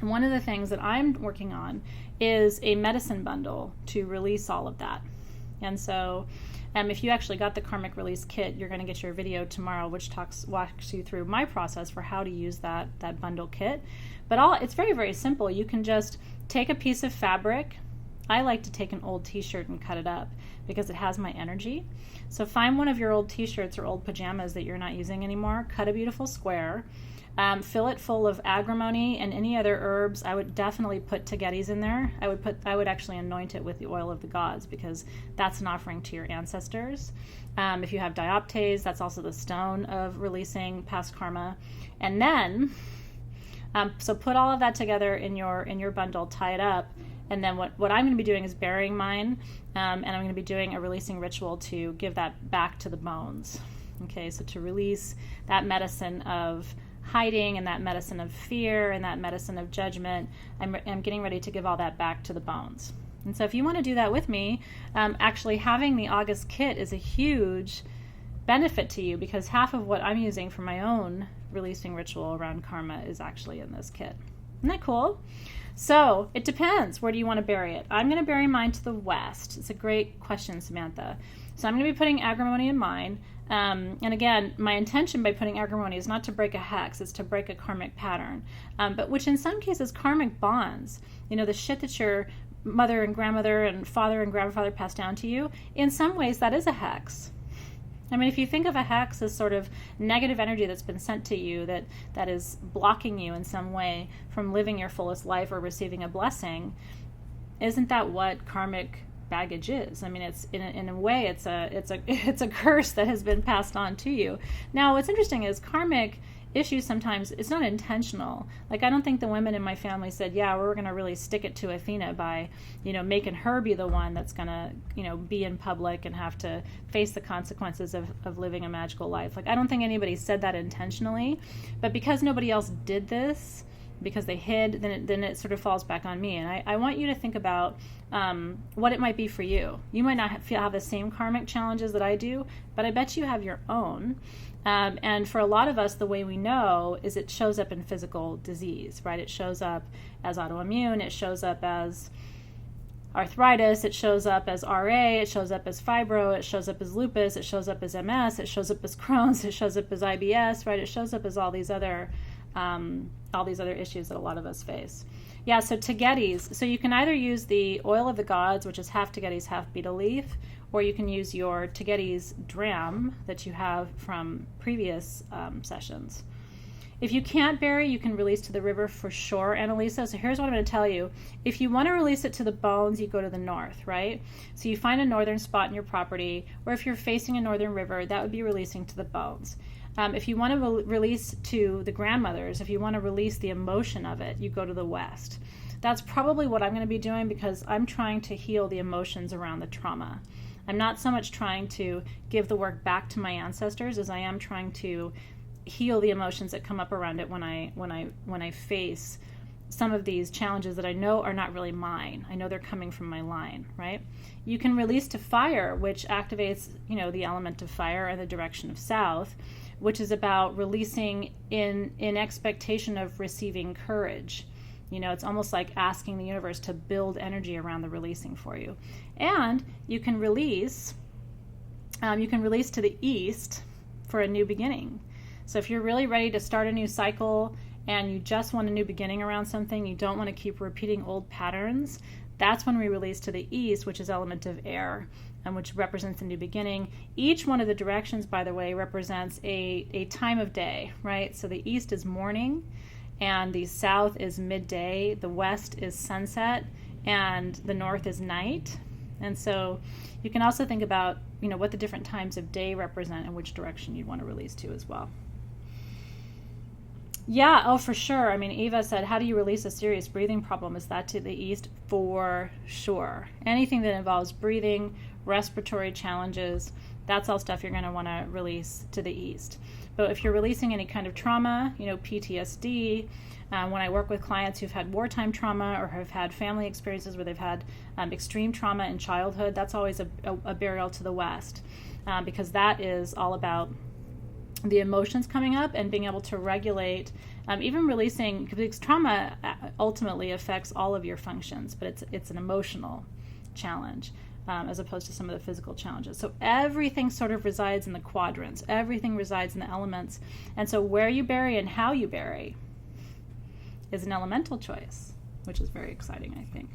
one of the things that I'm working on is a medicine bundle to release all of that. And so if you actually got the Karmic Release Kit, you're going to get your video tomorrow, which walks you through my process for how to use that bundle kit. But it's very, very simple. You can just take a piece of fabric. I like to take an old t-shirt and cut it up because it has my energy. So find one of your old t-shirts or old pajamas that you're not using anymore, cut a beautiful square, fill it full of agrimony and any other herbs. I would definitely put tagetes in there. I would actually anoint it with the oil of the gods because that's an offering to your ancestors. If you have dioptase, that's also the stone of releasing past karma. And then, so put all of that together in your bundle, tie it up. And then what I'm going to be doing is burying mine, and I'm going to be doing a releasing ritual to give that back to the bones. Okay, so to release that medicine of hiding and that medicine of fear and that medicine of judgment, I'm getting ready to give all that back to the bones. And so if you want to do that with me, actually having the August kit is a huge benefit to you because half of what I'm using for my own releasing ritual around karma is actually in this kit. Isn't that cool? So it depends. Where do you want to bury it? I'm going to bury mine to the west. It's a great question, Samantha. So I'm going to be putting agrimony in mine. And again, my intention by putting agrimony is not to break a hex, it's to break a karmic pattern. But which in some cases, karmic bonds, the shit that your mother and grandmother and father and grandfather passed down to you, in some ways that is a hex. I mean, if you think of a hex as sort of negative energy that's been sent to you that is blocking you in some way from living your fullest life or receiving a blessing, isn't that what karmic baggage is? I mean, it's in a way it's a curse that has been passed on to you. Now, what's interesting is karmic issues sometimes it's not intentional. Like I don't think the women in my family said, yeah, we're going to really stick it to Athena by, making her be the one that's going to, be in public and have to face the consequences of living a magical life. Like I don't think anybody said that intentionally, but because nobody else did this, because they hid, then it sort of falls back on me. And I want you to think about what it might be for you. You might not have the same karmic challenges that I do, but I bet you have your own. And for a lot of us, the way we know is it shows up in physical disease, right? It shows up as autoimmune. It shows up as arthritis. It shows up as RA. It shows up as fibro. It shows up as lupus. It shows up as MS. It shows up as Crohn's. It shows up as IBS, right? It shows up as all these other issues that a lot of us face. Yeah, so tagetes. So you can either use the oil of the gods, which is half tagetes, half betel leaf, or you can use your tagetes dram that you have from previous sessions. If you can't bury, you can release to the river for sure, Annalisa. So here's what I'm going to tell you. If you want to release it to the bones, you go to the north, right? So you find a northern spot in your property, or if you're facing a northern river, that would be releasing to the bones. If you want to release to the grandmothers, if you want to release the emotion of it, you go to the west. That's probably what I'm going to be doing because I'm trying to heal the emotions around the trauma. I'm not so much trying to give the work back to my ancestors as I am trying to heal the emotions that come up around it when I face some of these challenges that I know are not really mine. I know they're coming from my line, right? You can release to fire, which activates, the element of fire and the direction of south, which is about releasing in expectation of receiving courage. It's almost like asking the universe to build energy around the releasing for you. And you can release to the east for a new beginning. So if you're really ready to start a new cycle and you just want a new beginning around something, you don't want to keep repeating old patterns, that's when we release to the east, which is element of air, and which represents a new beginning. Each one of the directions, by the way, represents a time of day, right? So the east is morning, and the south is midday, the west is sunset, and the north is night. And so you can also think about, what the different times of day represent and which direction you'd want to release to as well. Yeah, oh, for sure. Eva said, how do you release a serious breathing problem? Is that to the east? For sure. Anything that involves breathing, respiratory challenges, that's all stuff you're going to want to release to the east. But if you're releasing any kind of trauma, PTSD, when I work with clients who've had wartime trauma or have had family experiences where they've had extreme trauma in childhood, that's always a burial to the west, because that is all about the emotions coming up and being able to regulate, even releasing, because trauma ultimately affects all of your functions, but it's an emotional challenge as opposed to some of the physical challenges. So everything sort of resides in the quadrants. Everything resides in the elements. And so where you bury and how you bury is an elemental choice, which is very exciting, I think.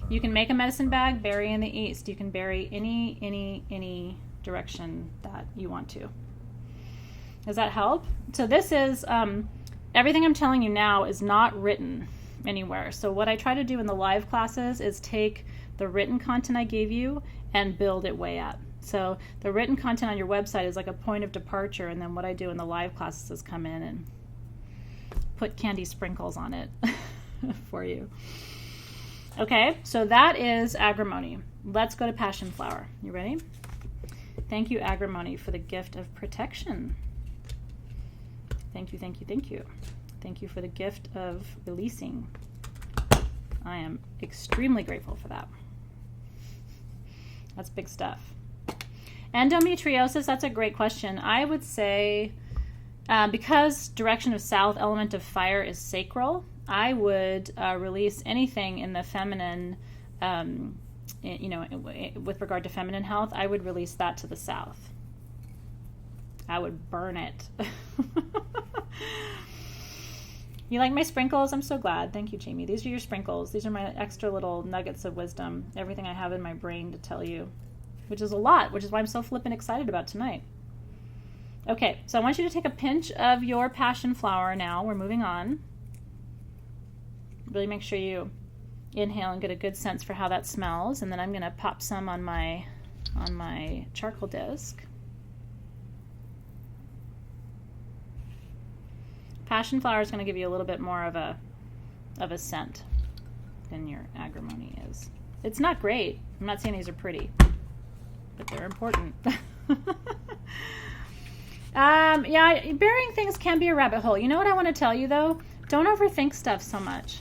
You can make a medicine bag, bury in the east. You can bury any direction that you want to. Does that help? So this is, everything I'm telling you now is not written anywhere. So what I try to do in the live classes is take the written content I gave you and build it way up. So the written content on your website is like a point of departure, and then what I do in the live classes is come in and put candy sprinkles on it for you. Okay, so that is agrimony. Let's go to passion flower. You ready? Thank you, agrimony, for the gift of protection. Thank you, thank you, thank you. Thank you for the gift of releasing. I am extremely grateful for that. That's big stuff. Endometriosis, that's a great question. I would say, because direction of south, element of fire is sacral, I would release anything in the feminine, with regard to feminine health, I would release that to the south. I would burn it. You like my sprinkles? I'm so glad. Thank you, Jamie. These are your sprinkles. These are my extra little nuggets of wisdom. Everything I have in my brain to tell you, which is a lot, which is why I'm so flippin' excited about tonight. Okay, so I want you to take a pinch of your passion flower now. We're moving on. Really make sure you inhale and get a good sense for how that smells. And then I'm going to pop some on my charcoal disc. Passion flower is going to give you a little bit more of a scent than your agrimony is. It's not great. I'm not saying these are pretty, but they're important. Yeah, burying things can be a rabbit hole. You know what I want to tell you, though? Don't overthink stuff so much.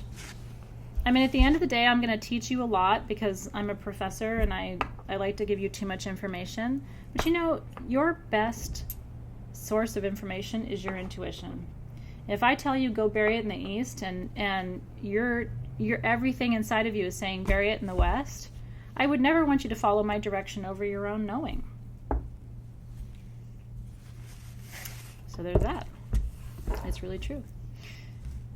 At the end of the day, I'm going to teach you a lot because I'm a professor and I like to give you too much information. But your best source of information is your intuition. If I tell you go bury it in the east and your everything inside of you is saying bury it in the west, I would never want you to follow my direction over your own knowing. So there's that. It's really true.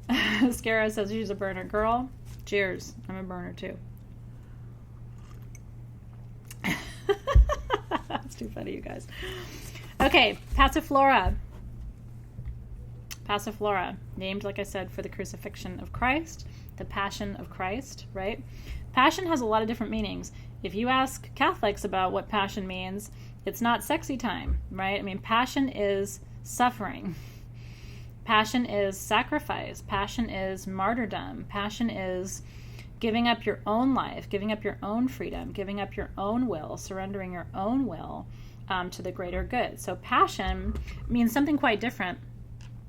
Scara says she's a burner. Girl, cheers. I'm a burner too. That's too funny, you guys. Okay, Passiflora. Passiflora, named, like I said, for the crucifixion of Christ, the passion of Christ, right? Passion has a lot of different meanings. If you ask Catholics about what passion means, it's not sexy time, right? Passion is suffering. Passion is sacrifice. Passion is martyrdom. Passion is giving up your own life, giving up your own freedom, giving up your own will, surrendering your own will to the greater good. So passion means something quite different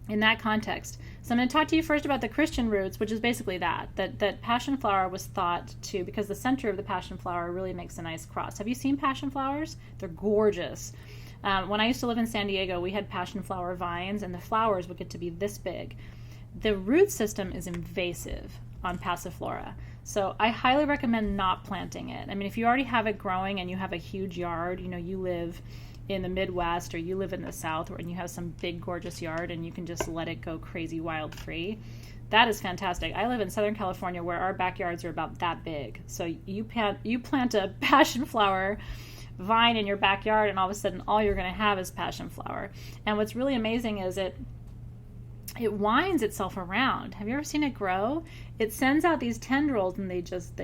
in that context. So I'm going to talk to you first about the Christian roots, which is basically that passion flower was thought to, because the center of the passion flower really makes a nice cross. Have you seen passion flowers? They're gorgeous. When I used to live in San Diego, we had passion flower vines, and the flowers would get to be this big. The root system is invasive on passiflora, so I highly recommend not planting it. I mean, if you already have it growing and you have a huge yard, you live in the Midwest or you live in the South and you have some big gorgeous yard and you can just let it go crazy wild free, that is fantastic. I live in Southern California where our backyards are about that big. So you plant a passion flower vine in your backyard and all of a sudden all you're going to have is passion flower. And what's really amazing is it winds itself around. Have you ever seen it grow? It sends out these tendrils and they just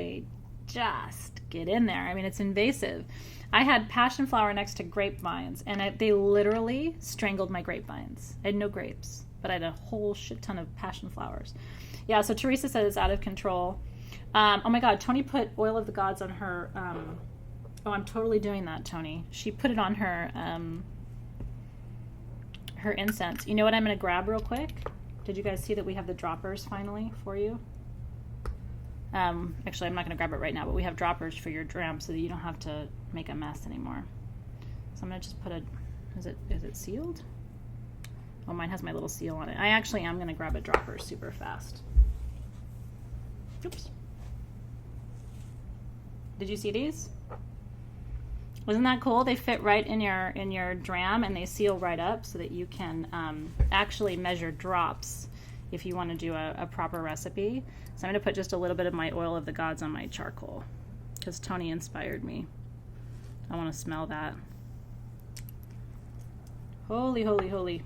get in there. I mean, it's invasive. I had passion flower next to grapevines, and they literally strangled my grapevines. I had no grapes, but I had a whole shit ton of passion flowers. Yeah, so Teresa said it's out of control. Oh my God, Tony put oil of the gods on her. Oh, I'm totally doing that, Tony. She put it on her her incense. You know what I'm going to grab real quick? Did you guys see that we have the droppers finally for you? Actually, I'm not going to grab it right now, but we have droppers for your dram so that you don't have to make a mess anymore. So I'm going to just put is it sealed? Oh, mine has my little seal on it. I actually am going to grab a dropper super fast. Oops. Did you see these? Wasn't that cool? They fit right in your dram and they seal right up so that you can actually measure drops if you want to do a proper recipe. So I'm going to put just a little bit of my oil of the gods on my charcoal because Tony inspired me. I want to smell that. Holy, holy, holy.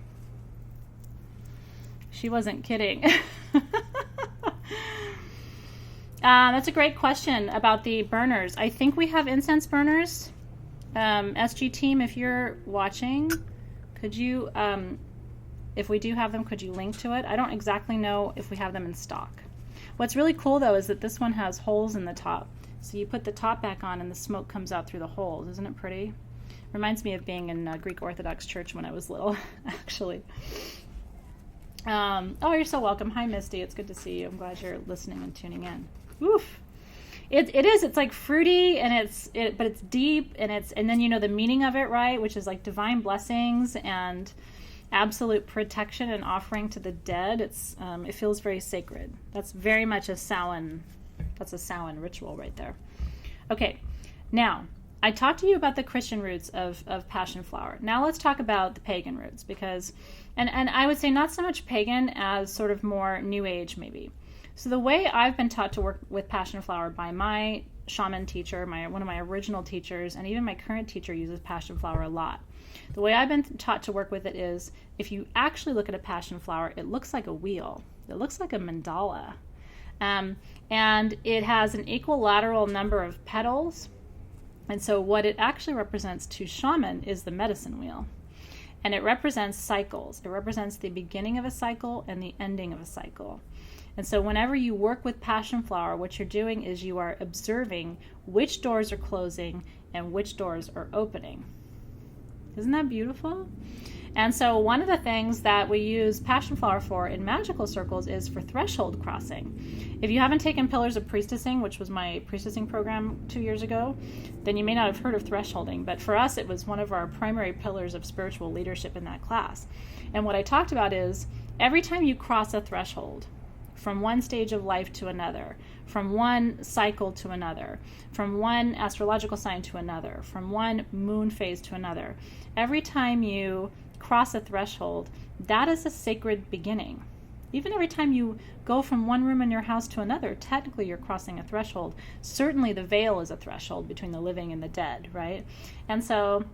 She wasn't kidding. That's a great question about the burners. I think we have incense burners. SG team, if you're watching, could you, if we do have them, could you link to it? I don't exactly know if we have them in stock. What's really cool though is that this one has holes in the top. So you put the top back on and the smoke comes out through the holes. Isn't it pretty? Reminds me of being in a Greek Orthodox church when I was little, actually. Oh, you're so welcome. Hi, Misty. It's good to see you. I'm glad you're listening and tuning in. Oof. It is. It's like fruity and but it's deep and then the meaning of it, right? Which is like divine blessings and absolute protection and offering to the dead. It feels very sacred. That's very much a Samhain ritual right there. Okay, now I talked to you about the Christian roots of passion flower. Now let's talk about the pagan roots because, and I would say not so much pagan as sort of more New Age maybe. So the way I've been taught to work with passion flower by my shaman teacher, one of my original teachers, and even my current teacher uses passion flower a lot. The way I've been taught to work with it is if you actually look at a passion flower, it looks like a wheel. It looks like a mandala. And it has an equilateral number of petals. And so what it actually represents to shaman is the medicine wheel. And it represents cycles. It represents the beginning of a cycle and the ending of a cycle. And so whenever you work with passion flower, what you're doing is you are observing which doors are closing and which doors are opening. Isn't that beautiful? And so one of the things that we use passion flower for in magical circles is for threshold crossing. If you haven't taken Pillars of Priestessing, which was my priestessing program 2 years ago, then you may not have heard of thresholding. But for us, it was one of our primary pillars of spiritual leadership in that class. And what I talked about is every time you cross a threshold, from one stage of life to another, from one cycle to another, from one astrological sign to another, from one moon phase to another. Every time you cross a threshold, that is a sacred beginning. Even every time you go from one room in your house to another, technically you're crossing a threshold. Certainly the veil is a threshold between the living and the dead, right? And so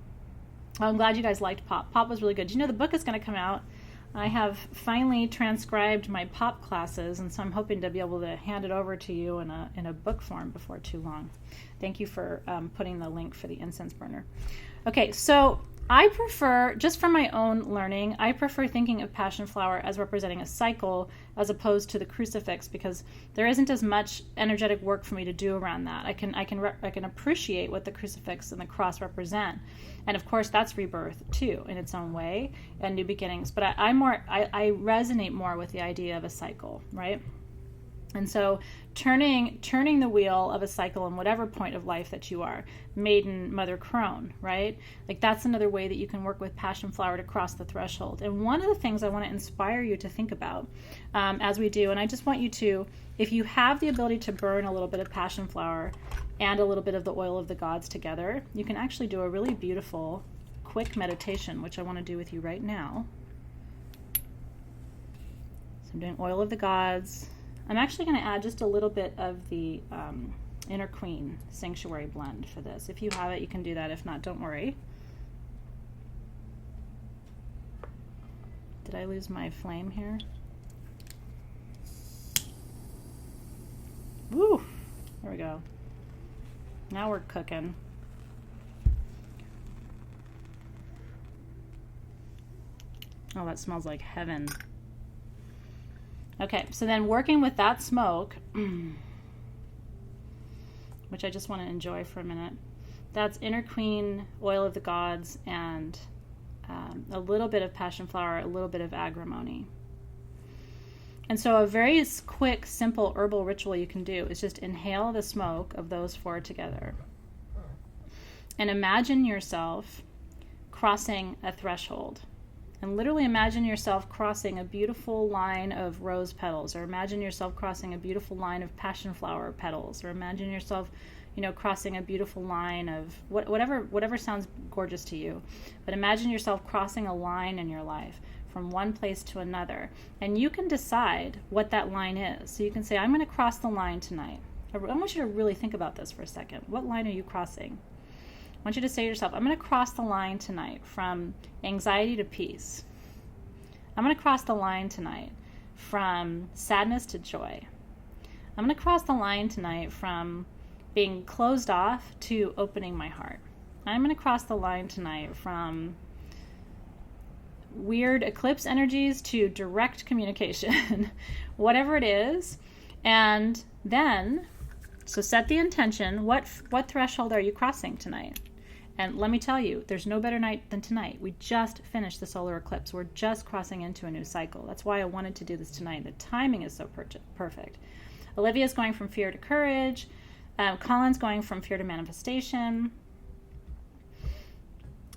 I'm glad you guys liked Pop. Pop was really good. You know, the book is going to come out. I have finally transcribed my Pop classes, and so I'm hoping to be able to hand it over to you in a book form before too long. Thank you for putting the link for the incense burner. Okay, so I prefer, just from my own learning, I prefer thinking of passion flower as representing a cycle as opposed to the crucifix, because there isn't as much energetic work for me to do around that. I can appreciate what the crucifix and the cross represent, and of course that's rebirth too in its own way and new beginnings. But I resonate more with the idea of a cycle, right? And so turning the wheel of a cycle in whatever point of life that you are, maiden, mother, crone, right? Like that's another way that you can work with passion flower to cross the threshold. And one of the things I want to inspire you to think about as we do, and I just want you to, if you have the ability to burn a little bit of passion flower and a little bit of the oil of the gods together, you can actually do a really beautiful, quick meditation, which I want to do with you right now. So I'm doing oil of the gods. I'm actually going to add just a little bit of the Inner Queen Sanctuary blend for this. If you have it, you can do that. If not, don't worry. Did I lose my flame here? Woo! There we go. Now we're cooking. Oh, that smells like heaven. Okay, so then working with that smoke, which I just want to enjoy for a minute, that's Inner Queen, oil of the gods, and a little bit of passion flower, a little bit of agrimony. And so a very quick, simple herbal ritual you can do is just inhale the smoke of those four together. And imagine yourself crossing a threshold. And literally imagine yourself crossing a beautiful line of rose petals, or imagine yourself crossing a beautiful line of passion flower petals, or imagine yourself, crossing a beautiful line of whatever sounds gorgeous to you. But imagine yourself crossing a line in your life from one place to another. And you can decide what that line is. So you can say, I'm going to cross the line tonight. I want you to really think about this for a second. What line are you crossing? I want you to say to yourself, I'm going to cross the line tonight from anxiety to peace. I'm going to cross the line tonight from sadness to joy. I'm going to cross the line tonight from being closed off to opening my heart. I'm going to cross the line tonight from weird eclipse energies to direct communication, whatever it is. And then, so set the intention. What threshold are you crossing tonight? And let me tell you, there's no better night than tonight. We just finished the solar eclipse. We're just crossing into a new cycle. That's why I wanted to do this tonight. The timing is so perfect. Olivia's going from fear to courage. Colin's going from fear to manifestation.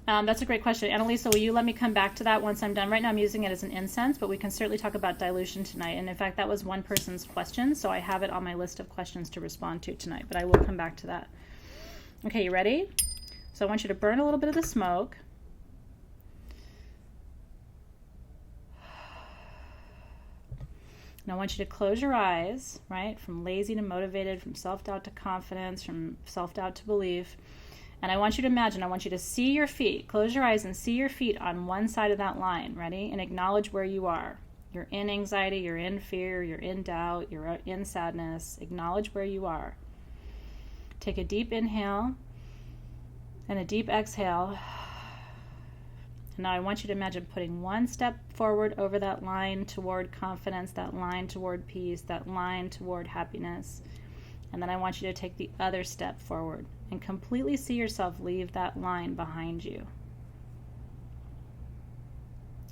That's a great question. Annalisa, will you let me come back to that once I'm done? Right now I'm using it as an incense, but we can certainly talk about dilution tonight. And in fact, that was one person's question, so I have it on my list of questions to respond to tonight, but I will come back to that. Okay, you ready? So I want you to burn a little bit of the smoke. And I want you to close your eyes, right? From lazy to motivated, from self-doubt to confidence, from self-doubt to belief. And I want you to imagine, I want you to see your feet. Close your eyes and see your feet on one side of that line, ready? And acknowledge where you are. You're in anxiety, you're in fear, you're in doubt, you're in sadness. Acknowledge where you are. Take a deep inhale and a deep exhale. And now I want you to imagine putting one step forward over that line toward confidence, that line toward peace, that line toward happiness. And then I want you to take the other step forward and completely see yourself leave that line behind you.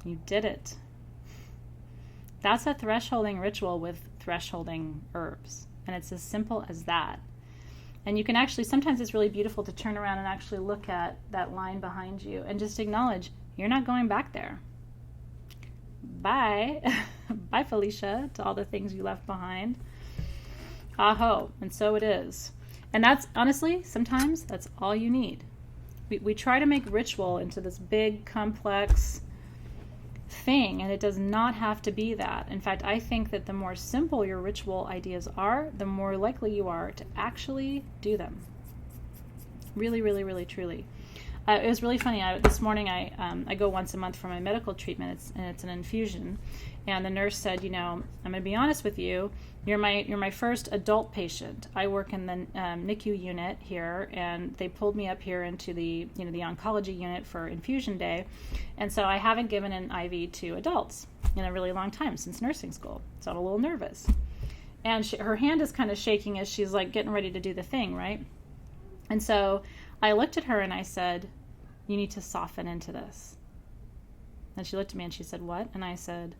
You did it. That's a thresholding ritual with thresholding herbs. And it's as simple as that. And you can actually, sometimes it's really beautiful to turn around and actually look at that line behind you and just acknowledge you're not going back there. Bye. Bye, Felicia, to all the things you left behind. Aho. And so it is. And that's, honestly, sometimes that's all you need. We try to make ritual into this big, complex thing, and it does not have to be that. In fact, I think that the more simple your ritual ideas are, the more likely you are to actually do them. Really, really, really, truly. It was really funny. This morning I go once a month for my medical treatment. It's an infusion, and the nurse said, I'm going to be honest with you. You're my first adult patient. I work in the NICU unit here, and they pulled me up here into the the oncology unit for infusion day, and so I haven't given an IV to adults in a really long time since nursing school. So I'm a little nervous, and her hand is kind of shaking as she's like getting ready to do the thing, right? And so I looked at her and I said, you need to soften into this. And she looked at me and she said, what? And I said,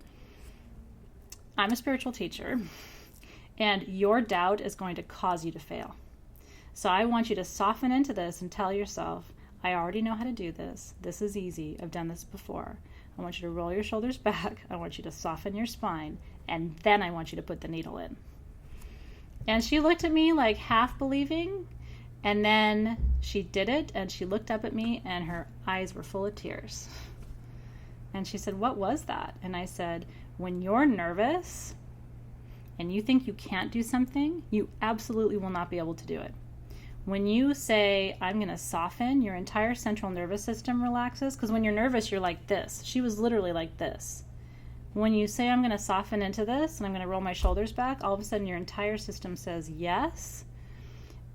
I'm a spiritual teacher, and your doubt is going to cause you to fail. So I want you to soften into this and tell yourself, I already know how to do this. This is easy. I've done this before. I want you to roll your shoulders back. I want you to soften your spine. And then I want you to put the needle in. And she looked at me like half believing. And then she did it, and she looked up at me, and her eyes were full of tears. And she said, what was that? And I said, when you're nervous and you think you can't do something, you absolutely will not be able to do it. When you say, I'm going to soften, your entire central nervous system relaxes, because when you're nervous, you're like this. She was literally like this. When you say, I'm going to soften into this, and I'm going to roll my shoulders back, all of a sudden your entire system says yes.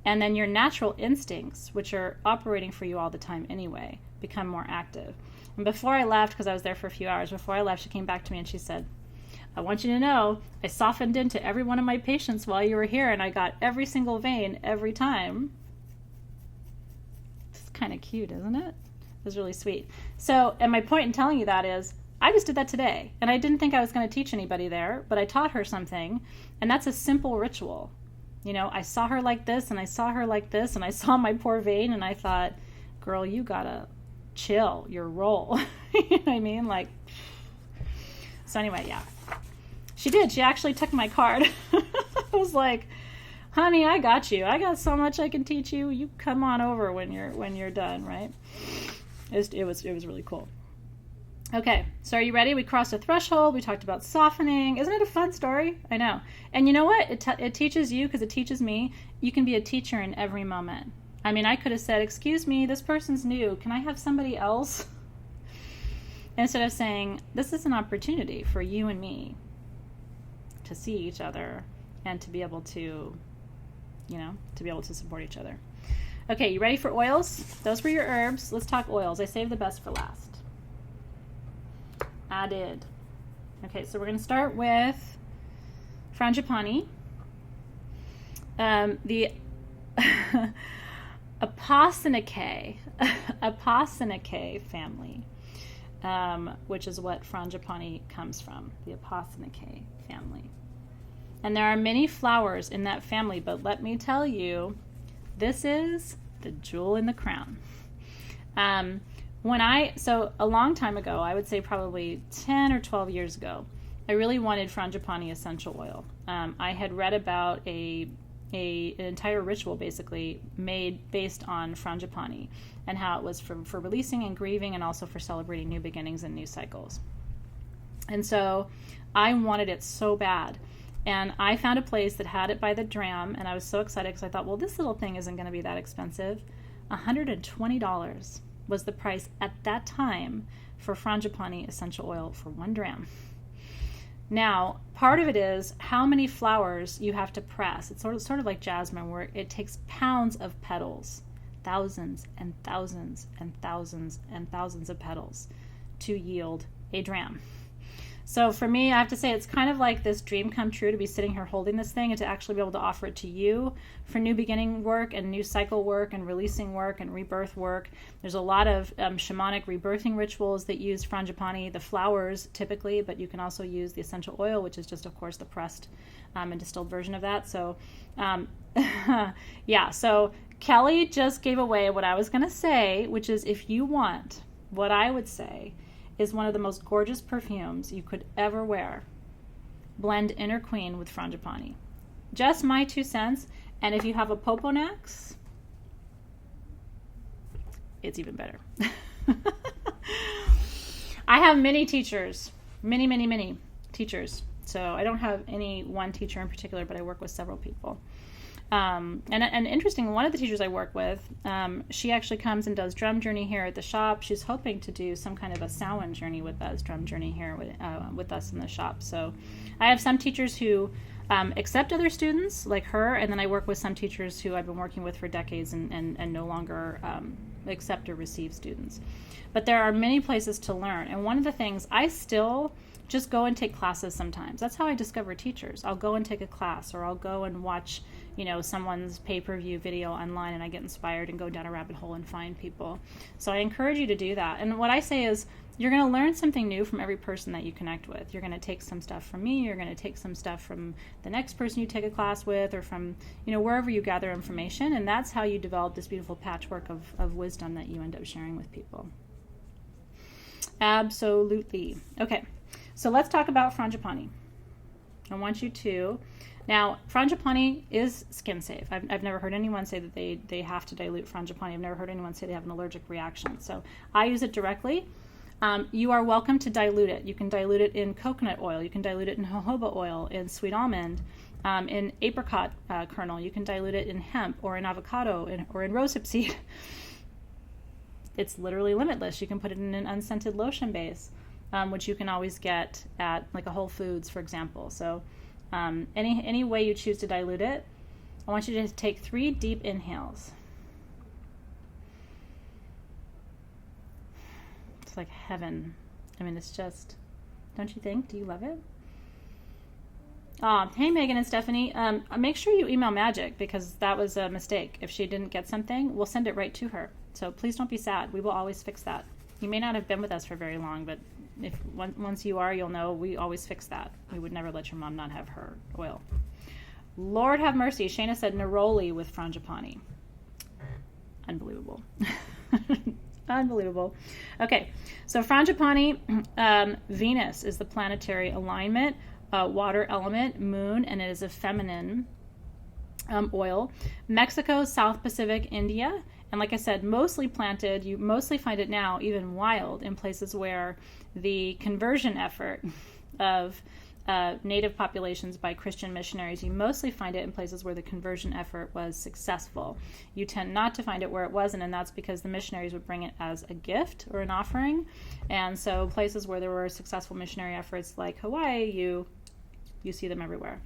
And then your natural instincts, which are operating for you all the time anyway, become more active. And before I left, because I was there for a few hours, before I left, she came back to me and she said, I want you to know, I softened into every one of my patients while you were here, and I got every single vein every time. It's kind of cute, isn't it? It was really sweet. So, and my point in telling you that is, I just did that today, and I didn't think I was going to teach anybody there, but I taught her something, and that's a simple ritual. I saw her like this, and I saw her like this, and I saw my poor vein, and I thought, girl, you gotta chill your roll. You know what I mean? Like, so anyway, yeah. She did. She actually took my card. I was like, honey, I got you. I got so much I can teach you. You come on over when you're done, right? It was really cool. Okay, so are you ready? We crossed a threshold. We talked about softening. Isn't it a fun story? I know. And you know what? It teaches you, because it teaches me, you can be a teacher in every moment. I mean, I could have said, excuse me, this person's new. Can I have somebody else? Instead of saying, this is an opportunity for you and me to see each other and to be able to, to be able to support each other. Okay, you ready for oils? Those were your herbs. Let's talk oils. I saved the best for last. Added. Okay, so we're going to start with frangipani. The Apocynaceae family, which is what frangipani comes from, the Apocynaceae family. And there are many flowers in that family, but let me tell you, this is the jewel in the crown. So a long time ago, I would say probably 10 or 12 years ago, I really wanted frangipani essential oil. I had read about an entire ritual basically made based on frangipani and how it was for releasing and grieving, and also for celebrating new beginnings and new cycles. And so I wanted it so bad. And I found a place that had it by the dram, and I was so excited because I thought, well, this little thing isn't going to be that expensive. $120 was the price at that time for frangipani essential oil for 1 dram. Now, part of it is how many flowers you have to press. It's sort of like jasmine, where it takes pounds of petals, thousands and thousands and thousands and thousands of petals to yield a dram. So for me, I have to say, it's kind of like this dream come true to be sitting here holding this thing and to actually be able to offer it to you for new beginning work and new cycle work and releasing work and rebirth work. There's a lot of shamanic rebirthing rituals that use frangipani, the flowers typically, but you can also use the essential oil, which is just, of course, the pressed and distilled version of that. So, yeah, so Kelly just gave away what I was going to say, which is, if you want, what I would say is one of the most gorgeous perfumes you could ever wear. Blend Inner Queen with frangipani. Just my 2 cents. And if you have a Poponax, it's even better. I have many teachers, many teachers. So I don't have any one teacher in particular, but I work with several people. And interesting, one of the teachers I work with, she actually comes and does drum journey here at the shop. She's hoping to do some kind of a Samhain journey with us, drum journey here with us in the shop. So I have some teachers who accept other students like her, and then I work with some teachers who I've been working with for decades and no longer accept or receive students. But there are many places to learn, and one of the things, I still just go and take classes sometimes. That's how I discover teachers. I'll go and take a class, or I'll go and watch, someone's pay-per-view video online, and I get inspired and go down a rabbit hole and find people. So I encourage you to do that. And what I say is, you're going to learn something new from every person that you connect with. You're going to take some stuff from me. You're going to take some stuff from the next person you take a class with, or from, wherever you gather information. And that's how you develop this beautiful patchwork of wisdom that you end up sharing with people. Absolutely. Okay, so let's talk about frangipani. I want you to... Now, frangipani is skin safe. I've never heard anyone say that they have to dilute frangipani. I've never heard anyone say they have an allergic reaction. So I use it directly. You are welcome to dilute it. You can dilute it in coconut oil. You can dilute it in jojoba oil, in sweet almond, in apricot kernel. You can dilute it in hemp or in avocado or in rosehip seed. It's literally limitless. You can put it in an unscented lotion base, which you can always get at like a Whole Foods, for example. So any way you choose to dilute it, I want you to take 3 deep inhales. It's like heaven. I mean, it's just, don't you think? Do you love it? Hey, Megan and Stephanie. Make sure you email Magic, because that was a mistake. If she didn't get something, we'll send it right to her. So please don't be sad. We will always fix that. You may not have been with us for very long, but once you are, you'll know we always fix that. We would never let your mom not have her oil. Lord have mercy. Shayna said neroli with frangipani. Unbelievable. Unbelievable. Okay, so frangipani, Venus is the planetary alignment, water element, moon, and it is a feminine oil. Mexico, South Pacific, India, and like I said, mostly planted. You mostly find it now even wild in places where the conversion effort of native populations by Christian missionaries, you mostly find it in places where the conversion effort was successful. You tend not to find it where it wasn't, and that's because the missionaries would bring it as a gift or an offering. And so places where there were successful missionary efforts like Hawaii, you see them everywhere.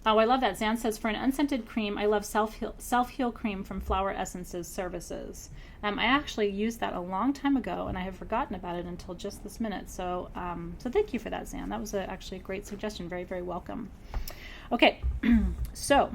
Oh, I love that. Zan says, for an unscented cream, I love self-heal cream from Flower Essences Services. I actually used that a long time ago, and I have forgotten about it until just this minute. So thank you for that, Zan. That was actually a great suggestion. Very, very welcome. Okay, so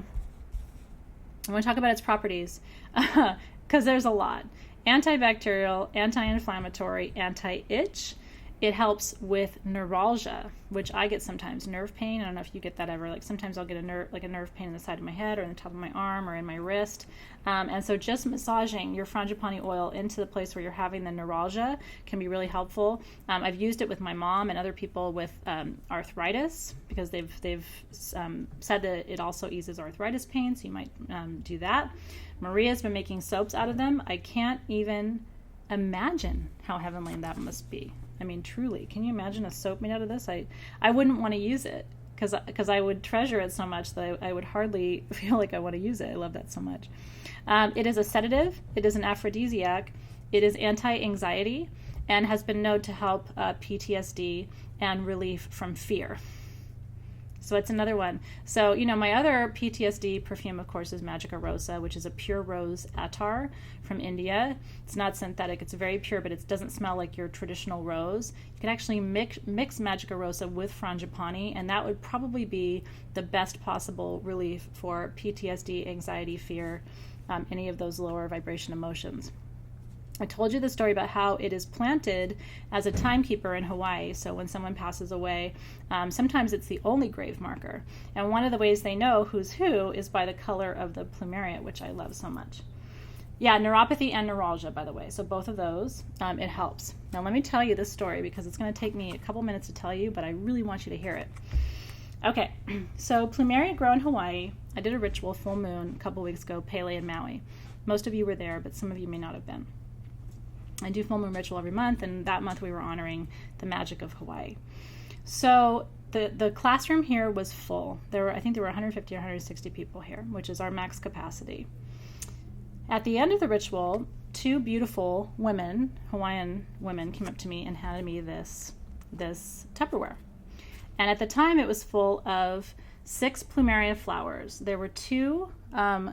I want to talk about its properties, because there's a lot. Antibacterial, anti-inflammatory, anti-itch. It helps with neuralgia, which I get sometimes. Nerve pain. I don't know if you get that ever. Like sometimes I'll get a nerve pain in the side of my head or in the top of my arm or in my wrist. And so just massaging your frangipani oil into the place where you're having the neuralgia can be really helpful. I've used it with my mom and other people with arthritis, because they've said that it also eases arthritis pain. So you might do that. Maria's been making soaps out of them. I can't even imagine how heavenly that must be. I mean, truly, can you imagine a soap made out of this? I wouldn't want to use it because I would treasure it so much that I would hardly feel like I want to use it. I love that so much. It is a sedative. It is an aphrodisiac. It is anti-anxiety and has been known to help PTSD and relief from fear. So it's another one. So, my other PTSD perfume, of course, is Magica Rosa, which is a pure rose attar from India. It's not synthetic. It's very pure, but it doesn't smell like your traditional rose. You can actually mix Magica Rosa with frangipani, and that would probably be the best possible relief for PTSD, anxiety, fear, any of those lower vibration emotions. I told you the story about how it is planted as a timekeeper in Hawaii. So when someone passes away, sometimes it's the only grave marker. And one of the ways they know who's who is by the color of the plumeria, which I love so much. Yeah, neuropathy and neuralgia, by the way. So both of those, it helps. Now let me tell you this story, because it's going to take me a couple minutes to tell you, but I really want you to hear it. Okay, so plumeria grow in Hawaii. I did a ritual, full moon, a couple weeks ago, Pele and Maui. Most of you were there, but some of you may not have been. I do full moon ritual every month, and that month we were honoring the magic of Hawaii. So the classroom here was full. I think there were 150 or 160 people here, which is our max capacity. At the end of the ritual, two beautiful women, Hawaiian women, came up to me and handed me this Tupperware. And at the time, it was full of 6 plumeria flowers. There were two, sorry,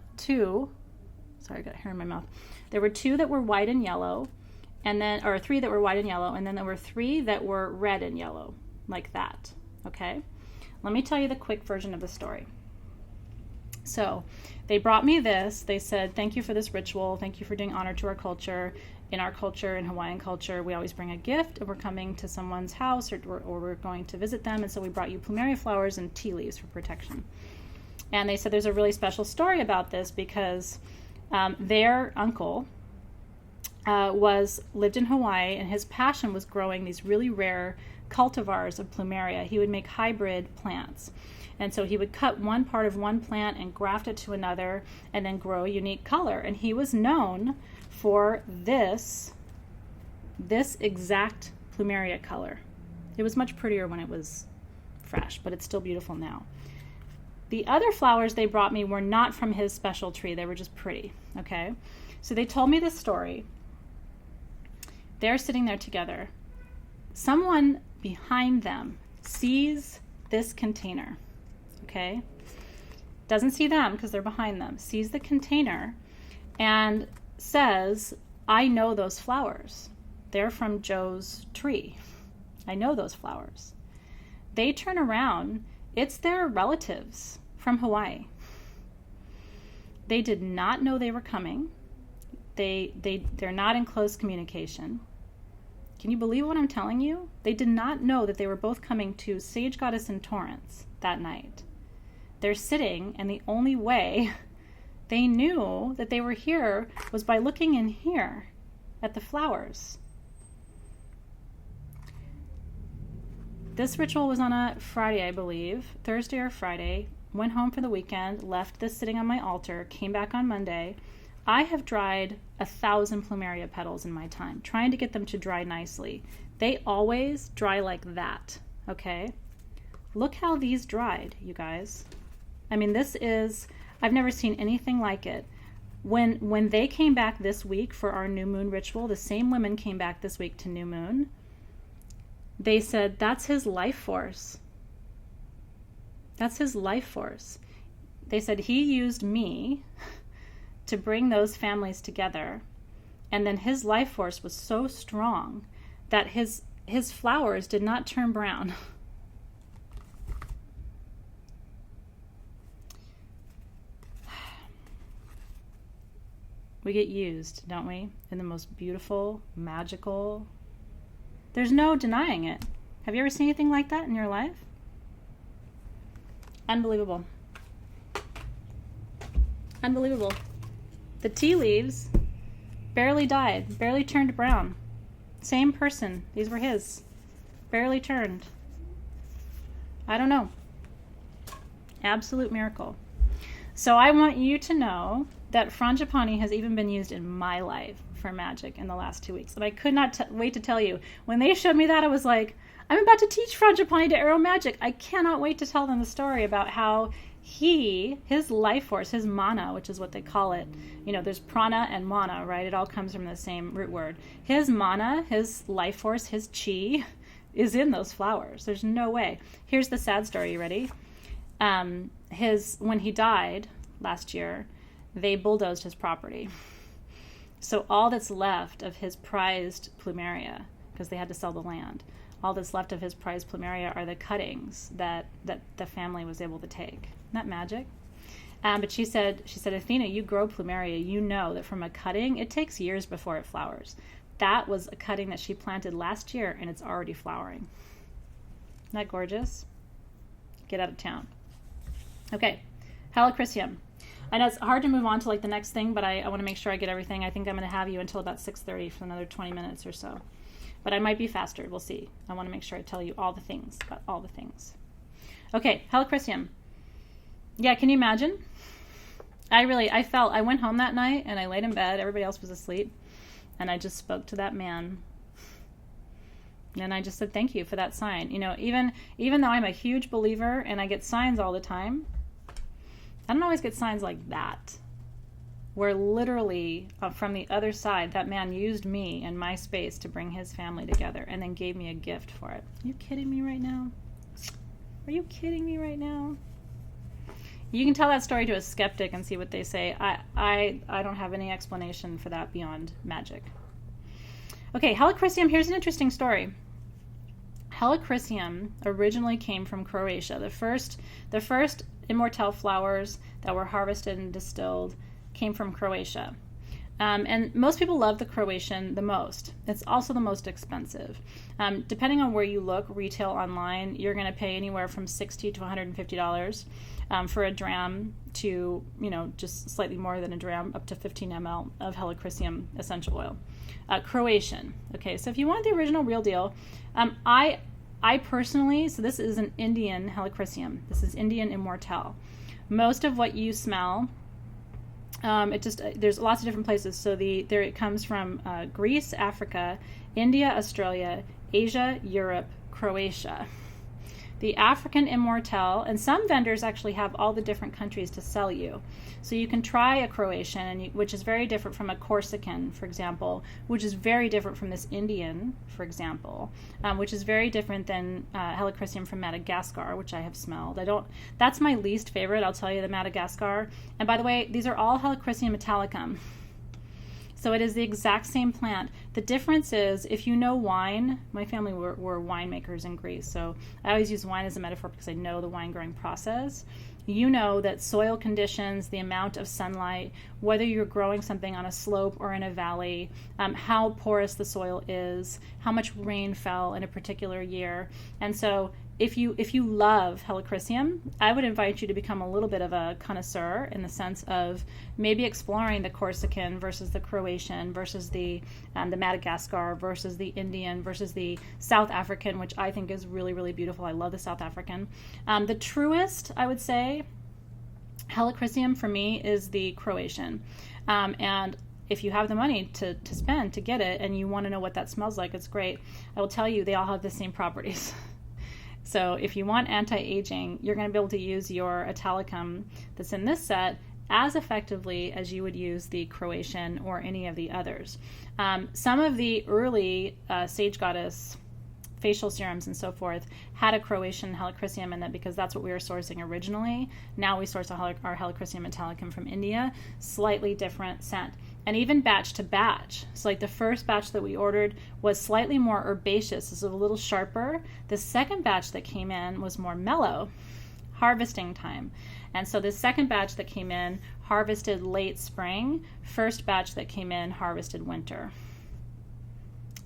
I got hair in my mouth. There were 2 that were white and yellow, or 3 that were white and yellow, and then there were 3 that were red and yellow, like that, okay? Let me tell you the quick version of the story. So they brought me this. They said, thank you for this ritual. Thank you for doing honor to our culture. In our culture, in Hawaiian culture, we always bring a gift, and we're coming to someone's house or we're going to visit them, and so we brought you plumeria flowers and tea leaves for protection. And they said there's a really special story about this because their uncle lived in Hawaii, and his passion was growing these really rare cultivars of plumeria. He would make hybrid plants. And so he would cut one part of one plant and graft it to another and then grow a unique color. And he was known for this exact plumeria color. It was much prettier when it was fresh, but it's still beautiful now. The other flowers they brought me were not from his special tree. They were just pretty, okay? So they told me this story. They're sitting there together. Someone behind them sees this container, okay? Doesn't see them because they're behind them. Sees the container and says, I know those flowers. They're from Joe's tree. I know those flowers. They turn around. It's their relatives from Hawaii. They did not know they were coming. They're not in close communication. Can you believe what I'm telling you? They did not know that they were both coming to Sage Goddess in Torrance that night. They're sitting, and the only way they knew that they were here was by looking in here at the flowers. This ritual was on a Friday, I believe, Thursday or Friday. Went home for the weekend, left this sitting on my altar, came back on Monday. I have dried 1,000 plumeria petals in my time, trying to get them to dry nicely. They always dry like that, okay? Look how these dried, you guys. I mean, I've never seen anything like it. When they came back this week for our new moon ritual, the same women came back this week to new moon. They said, that's his life force. That's his life force. They said he used me to bring those families together, and then his life force was so strong that his flowers did not turn brown. We get used, don't we? In the most beautiful, magical. There's no denying it. Have you ever seen anything like that in your life? Unbelievable. Unbelievable. The tea leaves barely died, barely turned brown. Same person. These were his. Barely turned. I don't know. Absolute miracle. So I want you to know that frangipani has even been used in my life for magic in the last 2 weeks. And I could not wait to tell you. When they showed me that, I was like, I'm about to teach frangipani to AroMagic. I cannot wait to tell them the story about how his life force, his mana, which is what they call it. You know, there's prana and mana, right? It all comes from the same root word. His mana, his life force, his chi is in those flowers. There's no way. Here's the sad story. You ready? When he died last year, they bulldozed his property. So all that's left of his prized plumeria, because they had to sell the land, all that's left of his prized plumeria are the cuttings that the family was able to take. Isn't that magic? But she said, Athena, you grow plumeria. You know that from a cutting, it takes years before it flowers. That was a cutting that she planted last year, and it's already flowering. Isn't that gorgeous? Get out of town. Okay, Helichrysum. I know it's hard to move on to like the next thing, but I want to make sure I get everything. I think I'm going to have you until about 6:30 for another 20 minutes or so. But I might be faster. We'll see. I want to make sure I tell you all the things, about all the things. Okay, Helichrysum. Yeah, can you imagine? I went home that night and I laid in bed. Everybody else was asleep. And I just spoke to that man. And I just said, thank you for that sign. Even though I'm a huge believer and I get signs all the time, I don't always get signs like that, where literally from the other side, that man used me and my space to bring his family together and then gave me a gift for it. Are you kidding me right now? Are you kidding me right now? You can tell that story to a skeptic and see what they say. I don't have any explanation for that beyond magic. Okay, Helichrysum, here's an interesting story. Helichrysum originally came from Croatia. The first immortelle flowers that were harvested and distilled came from Croatia. And most people love the Croatian the most. It's also the most expensive. Depending on where you look, retail online, you're going to pay anywhere from $60 to $150 for a dram to, just slightly more than a dram, up to 15 ml of Helichrysum essential oil. Croatian. Okay, so if you want the original real deal, I personally, so this is an Indian Helichrysum. This is Indian Immortelle. Most of what you smell, there's lots of different places. So it comes from Greece, Africa, India, Australia, Asia, Europe, Croatia. The African Immortelle, and some vendors actually have all the different countries to sell you. So you can try a Croatian, which is very different from a Corsican, for example, which is very different from this Indian, for example, which is very different than Helichrysum from Madagascar, which I have smelled. That's my least favorite, I'll tell you, the Madagascar. And by the way, these are all Helichrysum italicum. So it is the exact same plant. The difference is, if you know wine, my family were winemakers in Greece, so I always use wine as a metaphor because I know the wine growing process. You know that soil conditions, the amount of sunlight, whether you're growing something on a slope or in a valley, how porous the soil is, how much rain fell in a particular year. And so if you love Helichrysum, I would invite you to become a little bit of a connoisseur in the sense of maybe exploring the Corsican versus the Croatian versus the Madagascar versus the Indian versus the South African, which I think is really, really beautiful. I love the South African. The truest, I would say, Helichrysum for me is the Croatian. And if you have the money to spend to get it and you want to know what that smells like, it's great. I will tell you, they all have the same properties. So if you want anti-aging, you're going to be able to use your italicum that's in this set as effectively as you would use the Croatian or any of the others. Some of the early Sage Goddess facial serums and so forth had a Croatian Helichrysum in that because that's what we were sourcing originally. Now we source our Helichrysum italicum from India, slightly different scent. And even batch to batch. So like the first batch that we ordered was slightly more herbaceous, it's a little sharper. The second batch that came in was more mellow, harvesting time. And so the second batch that came in harvested late spring, first batch that came in harvested winter.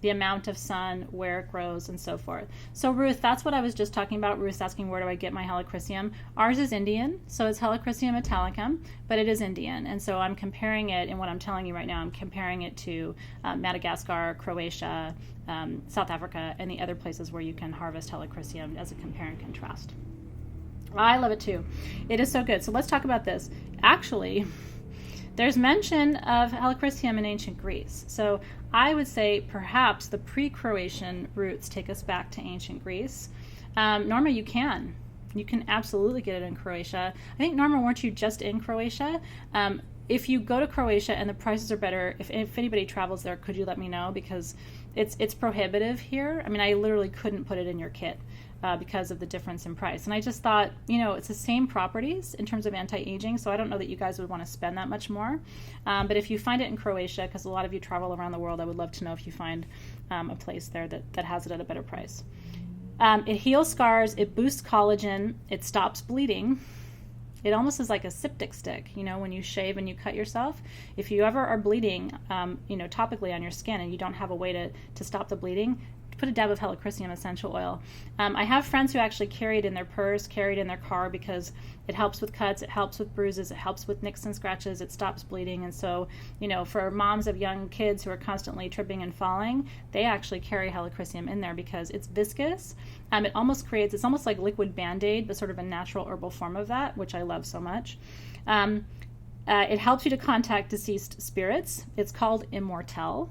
The amount of sun, where it grows, and so forth. So Ruth, that's what I was just talking about. Ruth's asking, where do I get my Helichrysum? Ours is Indian, so it's Helichrysum italicum, but it is Indian. And so I'm comparing it, and what I'm telling you right now, I'm comparing it to Madagascar, Croatia, South Africa, and the other places where you can harvest Helichrysum as a compare and contrast. I love it too. It is so good. So let's talk about this. Actually, there's mention of Helichrysum in ancient Greece. So I would say perhaps the pre-Croatian roots take us back to ancient Greece. Norma, you can absolutely get it in Croatia. I think, Norma, weren't you just in Croatia? If you go to Croatia and the prices are better, if anybody travels there, could you let me know? Because it's prohibitive here. I mean, I literally couldn't put it in your kit because of the difference in price. And I just thought, it's the same properties in terms of anti-aging, so I don't know that you guys would want to spend that much more. But if you find it in Croatia, because a lot of you travel around the world, I would love to know if you find a place there that has it at a better price. It heals scars, it boosts collagen, it stops bleeding. It almost is like a septic stick, when you shave and you cut yourself. If you ever are bleeding, topically on your skin and you don't have a way to stop the bleeding, put a dab of Helichrysum essential oil. I have friends who actually carry it in their purse, carry it in their car because it helps with cuts, it helps with bruises, it helps with nicks and scratches, it stops bleeding. And so, for moms of young kids who are constantly tripping and falling, they actually carry Helichrysum in there because it's viscous. It's almost like liquid Band-Aid, but sort of a natural herbal form of that, which I love so much. It helps you to contact deceased spirits. It's called Immortelle.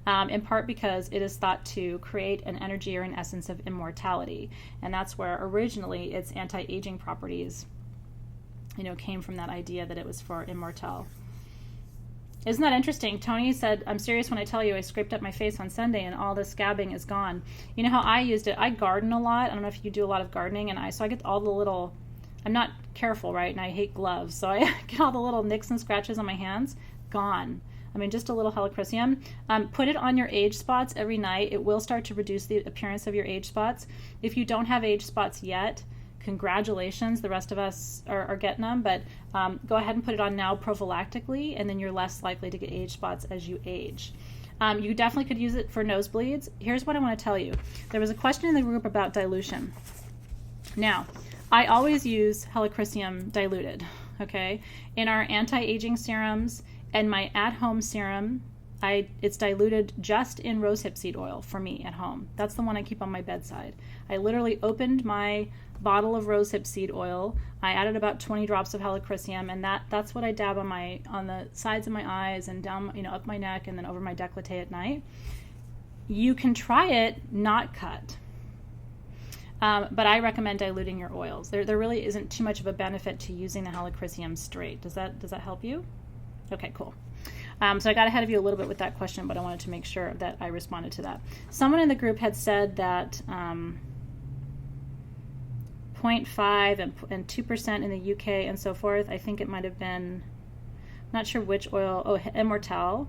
in part because it is thought to create an energy or an essence of immortality. And that's where originally its anti-aging properties, came from that idea that it was for immortal. Isn't that interesting? Tony said, I'm serious when I tell you I scraped up my face on Sunday and all the scabbing is gone. You know how I used it? I garden a lot. I don't know if you do a lot of gardening, and so I get all the little, I'm not careful, right? And I hate gloves. So I get all the little nicks and scratches on my hands. Gone. I mean, just a little helichrysum. Put it on your age spots every night. It will start to reduce the appearance of your age spots. If you don't have age spots yet, congratulations, the rest of us are getting them, but go ahead and put it on now prophylactically, and then you're less likely to get age spots as you age. You definitely could use it for nosebleeds. Here's what I want to tell you. There was a question in the group about dilution. Now, I always use helichrysum diluted, okay? In our anti-aging serums and my at-home serum, it's diluted just in rosehip seed oil for me at home. That's the one I keep on my bedside. I literally opened my bottle of rosehip seed oil. I added about 20 drops of helichrysum, and that's what I dab on the sides of my eyes and down, up my neck and then over my décolleté at night. You can try it not cut, but I recommend diluting your oils. There really isn't too much of a benefit to using the helichrysum straight. Does that help you? Okay, cool. So I got ahead of you a little bit with that question, but I wanted to make sure that I responded to that. Someone in the group had said that 0.5 and 2% in the UK and so forth. I think it might have been, not sure which oil. Oh, Immortal.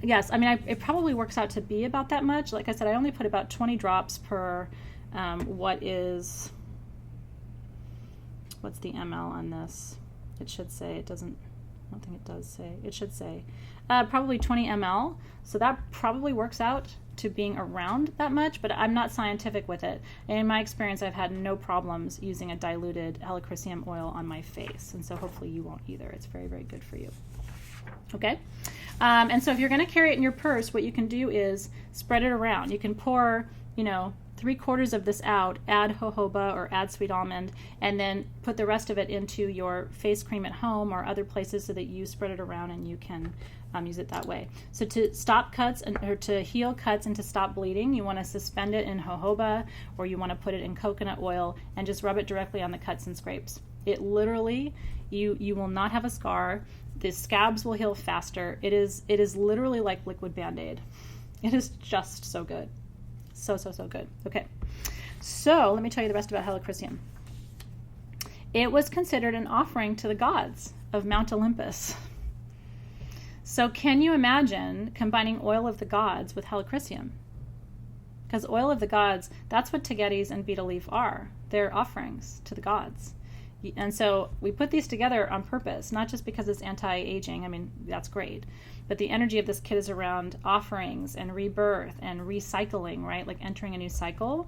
Yes, I mean, it probably works out to be about that much. Like I said, I only put about 20 drops per, what's the ml on this? It should say, it doesn't, I don't think it does say. It should say probably 20 ml. So that probably works out to being around that much, but I'm not scientific with it. And in my experience, I've had no problems using a diluted helichrysum oil on my face. And so hopefully you won't either. It's very, very good for you. Okay. And so if you're going to carry it in your purse, what you can do is spread it around. You can pour, 3/4 of this out, add jojoba or add sweet almond, and then put the rest of it into your face cream at home or other places so that you spread it around and you can use it that way. So to stop cuts or to heal cuts and to stop bleeding, you want to suspend it in jojoba, or you want to put it in coconut oil and just rub it directly on the cuts and scrapes. It literally, you will not have a scar. The scabs will heal faster. It is literally like liquid Band-Aid. It is just so good. So good. Okay. So let me tell you the rest about helichrysum. It was considered an offering to the gods of Mount Olympus. So can you imagine combining oil of the gods with helichrysum? Because oil of the gods, that's what tagetes and betel leaf are. They're offerings to the gods. And so we put these together on purpose, not just because it's anti-aging. I mean, that's great. But the energy of this kit is around offerings and rebirth and recycling, right? Like entering a new cycle.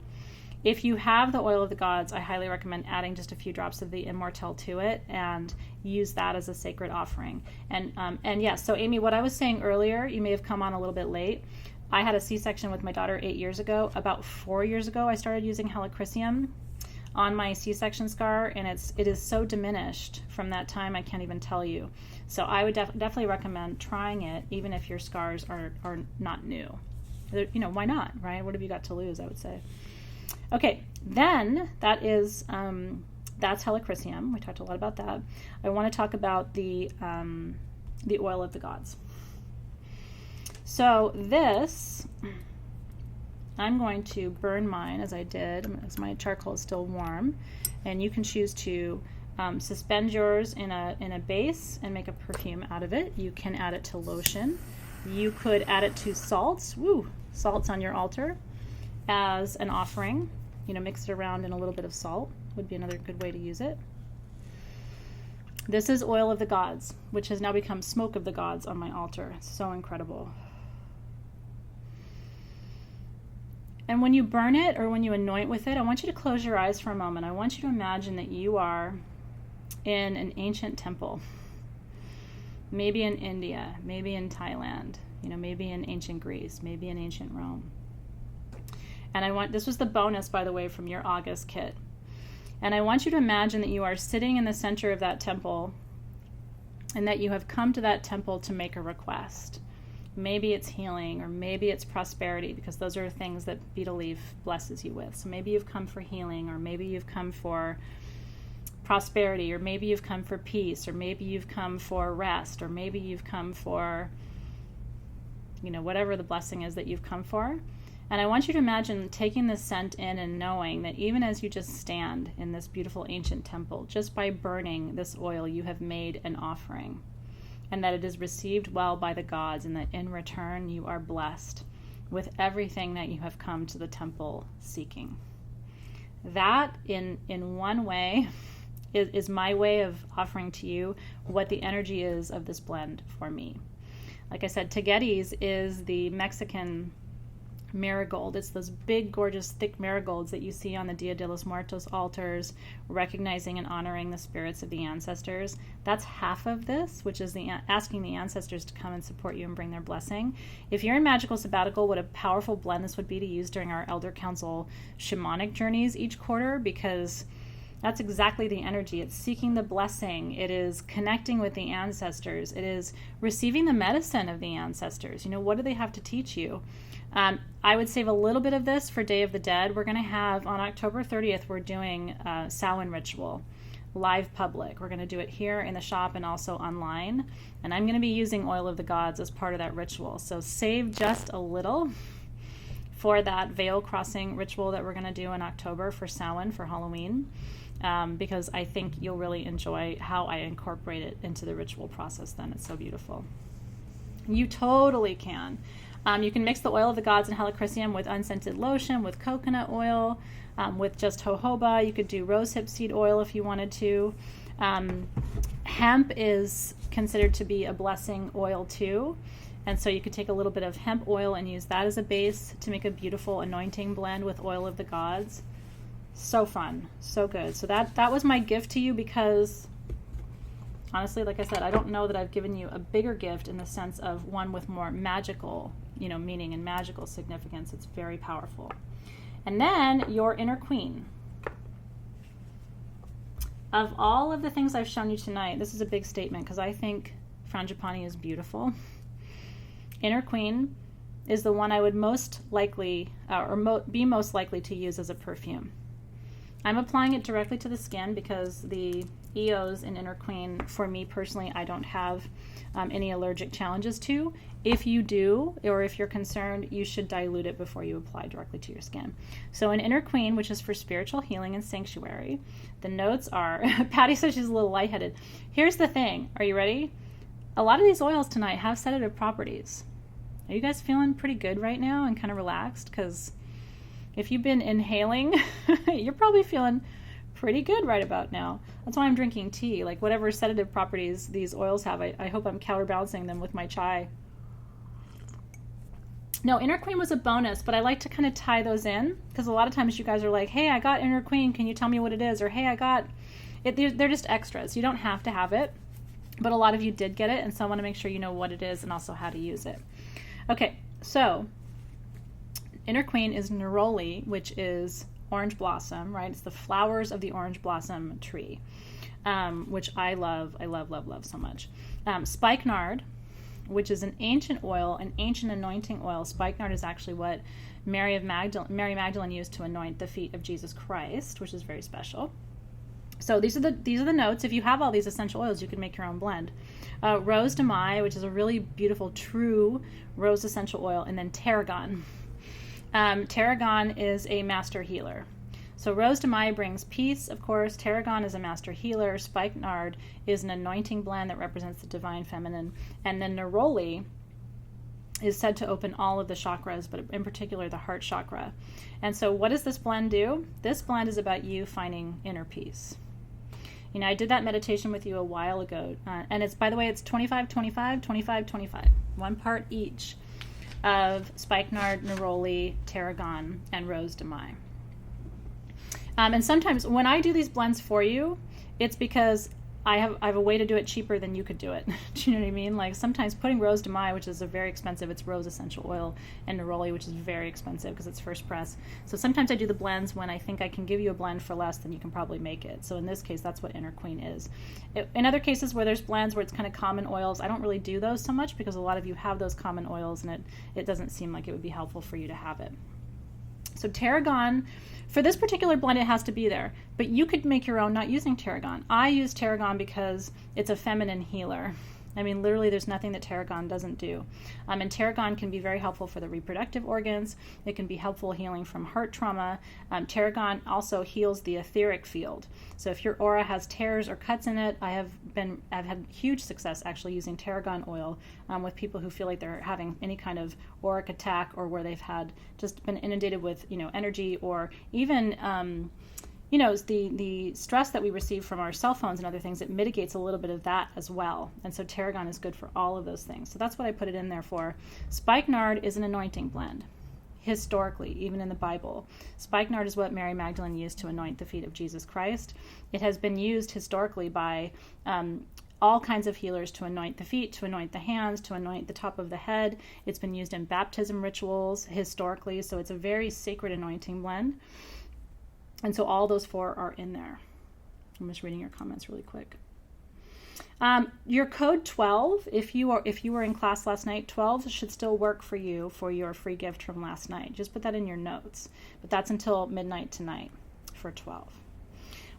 If you have the oil of the gods, I highly recommend adding just a few drops of the Immortal to it and use that as a sacred offering. And yes, so Amy, what I was saying earlier, you may have come on a little bit late. I had a C-section with my daughter 8 years ago. About 4 years ago, I started using helichrysum on my C-section scar, and it is so diminished from that time, I can't even tell you. So I would definitely recommend trying it, even if your scars are not new. Why not, right? What have you got to lose, I would say. Okay, then that's helichrysum. We talked a lot about that. I want to talk about the oil of the gods. So this, I'm going to burn mine as I did, as my charcoal is still warm, and you can choose to suspend yours in a base and make a perfume out of it. You can add it to lotion. You could add it to salts, salts on your altar as an offering. Mix it around in a little bit of salt would be another good way to use it. This is oil of the gods, which has now become smoke of the gods on my altar. It's so incredible. And when you burn it or when you anoint with it, I want you to close your eyes for a moment. I want you to imagine that you are in an ancient temple, maybe in India, maybe in Thailand, maybe in ancient Greece, maybe in ancient Rome. And this was the bonus, by the way, from your August kit. And I want you to imagine that you are sitting in the center of that temple and that you have come to that temple to make a request. Maybe it's healing, or maybe it's prosperity, because those are things that betel leaf blesses you with. So maybe you've come for healing, or maybe you've come for prosperity, or maybe you've come for peace, or maybe you've come for rest, or maybe you've come for, whatever the blessing is that you've come for. And I want you to imagine taking this scent in and knowing that even as you just stand in this beautiful ancient temple, just by burning this oil, you have made an offering, and that it is received well by the gods, and that in return you are blessed with everything that you have come to the temple seeking. That, in one way, is my way of offering to you what the energy is of this blend for me. Like I said, Tagetes is the Mexican marigold. It's those big, gorgeous, thick marigolds that you see on the Dia de los Muertos altars, recognizing and honoring the spirits of the ancestors. That's half of this, which is asking the ancestors to come and support you and bring their blessing. If you're in magical sabbatical, what a powerful blend this would be to use during our Elder Council shamanic journeys each quarter, because that's exactly the energy. It's seeking the blessing. It is connecting with the ancestors. It is receiving the medicine of the ancestors. What do they have to teach you? I would save a little bit of this for Day of the Dead. We're going to have, on October 30th, we're doing a Samhain ritual, live public. We're going to do it here in the shop and also online. And I'm going to be using Oil of the Gods as part of that ritual. So save just a little for that veil crossing ritual that we're going to do in October for Samhain, for Halloween, because I think you'll really enjoy how I incorporate it into the ritual process then. It's so beautiful. You totally can. You can mix the Oil of the Gods and helichrysum with unscented lotion, with coconut oil, with just jojoba. You could do rosehip seed oil if you wanted to. Hemp is considered to be a blessing oil too. And so you could take a little bit of hemp oil and use that as a base to make a beautiful anointing blend with Oil of the Gods. So fun, so good. So that was my gift to you, because honestly, like I said, I don't know that I've given you a bigger gift in the sense of one with more magical, meaning and magical significance. It's very powerful. And then your inner queen. Of all of the things I've shown you tonight, this is a big statement because I think frangipani is beautiful. Inner queen is the one I would most likely, be most likely to use as a perfume. I'm applying it directly to the skin because the EOs in Inner Queen, for me personally, I don't have any allergic challenges to. If you do, or if you're concerned, you should dilute it before you apply directly to your skin. So in Inner Queen, which is for spiritual healing and sanctuary, the notes are, Patty says she's a little lightheaded. Here's the thing. Are you ready? A lot of these oils tonight have sedative properties. Are you guys feeling pretty good right now and kind of relaxed? Because if you've been inhaling, you're probably feeling pretty good right about now. That's why I'm drinking tea. Like whatever sedative properties these oils have, I hope I'm counterbalancing them with my chai. No, Inner Queen was a bonus, but I like to kind of tie those in because a lot of times you guys are like, hey, I got Inner Queen. Can you tell me what it is? Or hey, I got it. They're just extras. You don't have to have it, but a lot of you did get it. And so I want to make sure you know what it is and also how to use it. Okay, so Inner Queen is neroli, which is orange blossom, right? It's the flowers of the orange blossom tree, which I love so much. Spikenard, which is an ancient oil, an ancient anointing oil. Spikenard is actually what Mary Magdalene used to anoint the feet of Jesus Christ, which is very special. So these are the notes. If you have all these essential oils, you can make your own blend. Rose de Mai, which is a really beautiful, true rose essential oil, and then tarragon. Tarragon is a master healer. So Rose de Mai brings peace, of course. Tarragon is a master healer. Spikenard is an anointing blend that represents the divine feminine. And then neroli is said to open all of the chakras, but in particular the heart chakra. And so what does this blend do? This blend is about you finding inner peace. You know, I did that meditation with you a while ago. And it's, by the way, it's 25, 25, 25, 25. One part each of spikenard, neroli, tarragon, and rose de Mai. And sometimes when I do these blends for you, it's because I have a way to do it cheaper than you could do it. Do you know what I mean? Like sometimes putting Rose de Mai, which is a very expensive, it's rose essential oil, and neroli, which is very expensive because it's first press. So sometimes I do the blends when I think I can give you a blend for less than you can probably make it. So in this case, that's what Inner Queen is. In other cases where there's blends where it's kind of common oils, I don't really do those so much because a lot of you have those common oils and it doesn't seem like it would be helpful for you to have it. So tarragon, for this particular blend, it has to be there, but you could make your own not using tarragon. I use tarragon because it's a feminine healer. I mean, literally there's nothing that tarragon doesn't do. And tarragon can be very helpful for the reproductive organs. It can be helpful healing from heart trauma. Tarragon also heals the etheric field. So if your aura has tears or cuts in it, I've had huge success actually using tarragon oil with people who feel like they're having any kind of auric attack, or where they've had just been inundated with, energy, or even the stress that we receive from our cell phones and other things. It mitigates a little bit of that as well. And so tarragon is good for all of those things. So that's what I put it in there for. Spikenard is an anointing blend. Historically, even in the Bible, spikenard is what Mary Magdalene used to anoint the feet of Jesus Christ. It has been used historically by all kinds of healers to anoint the feet, to anoint the hands, to anoint the top of the head. It's been used in baptism rituals historically, so it's a very sacred anointing blend. And so all those 4 are in there. I'm just reading your comments really quick. Your code 12, if you were in class last night, 12 should still work for you for your free gift from last night. Just put that in your notes. But that's until midnight tonight for 12.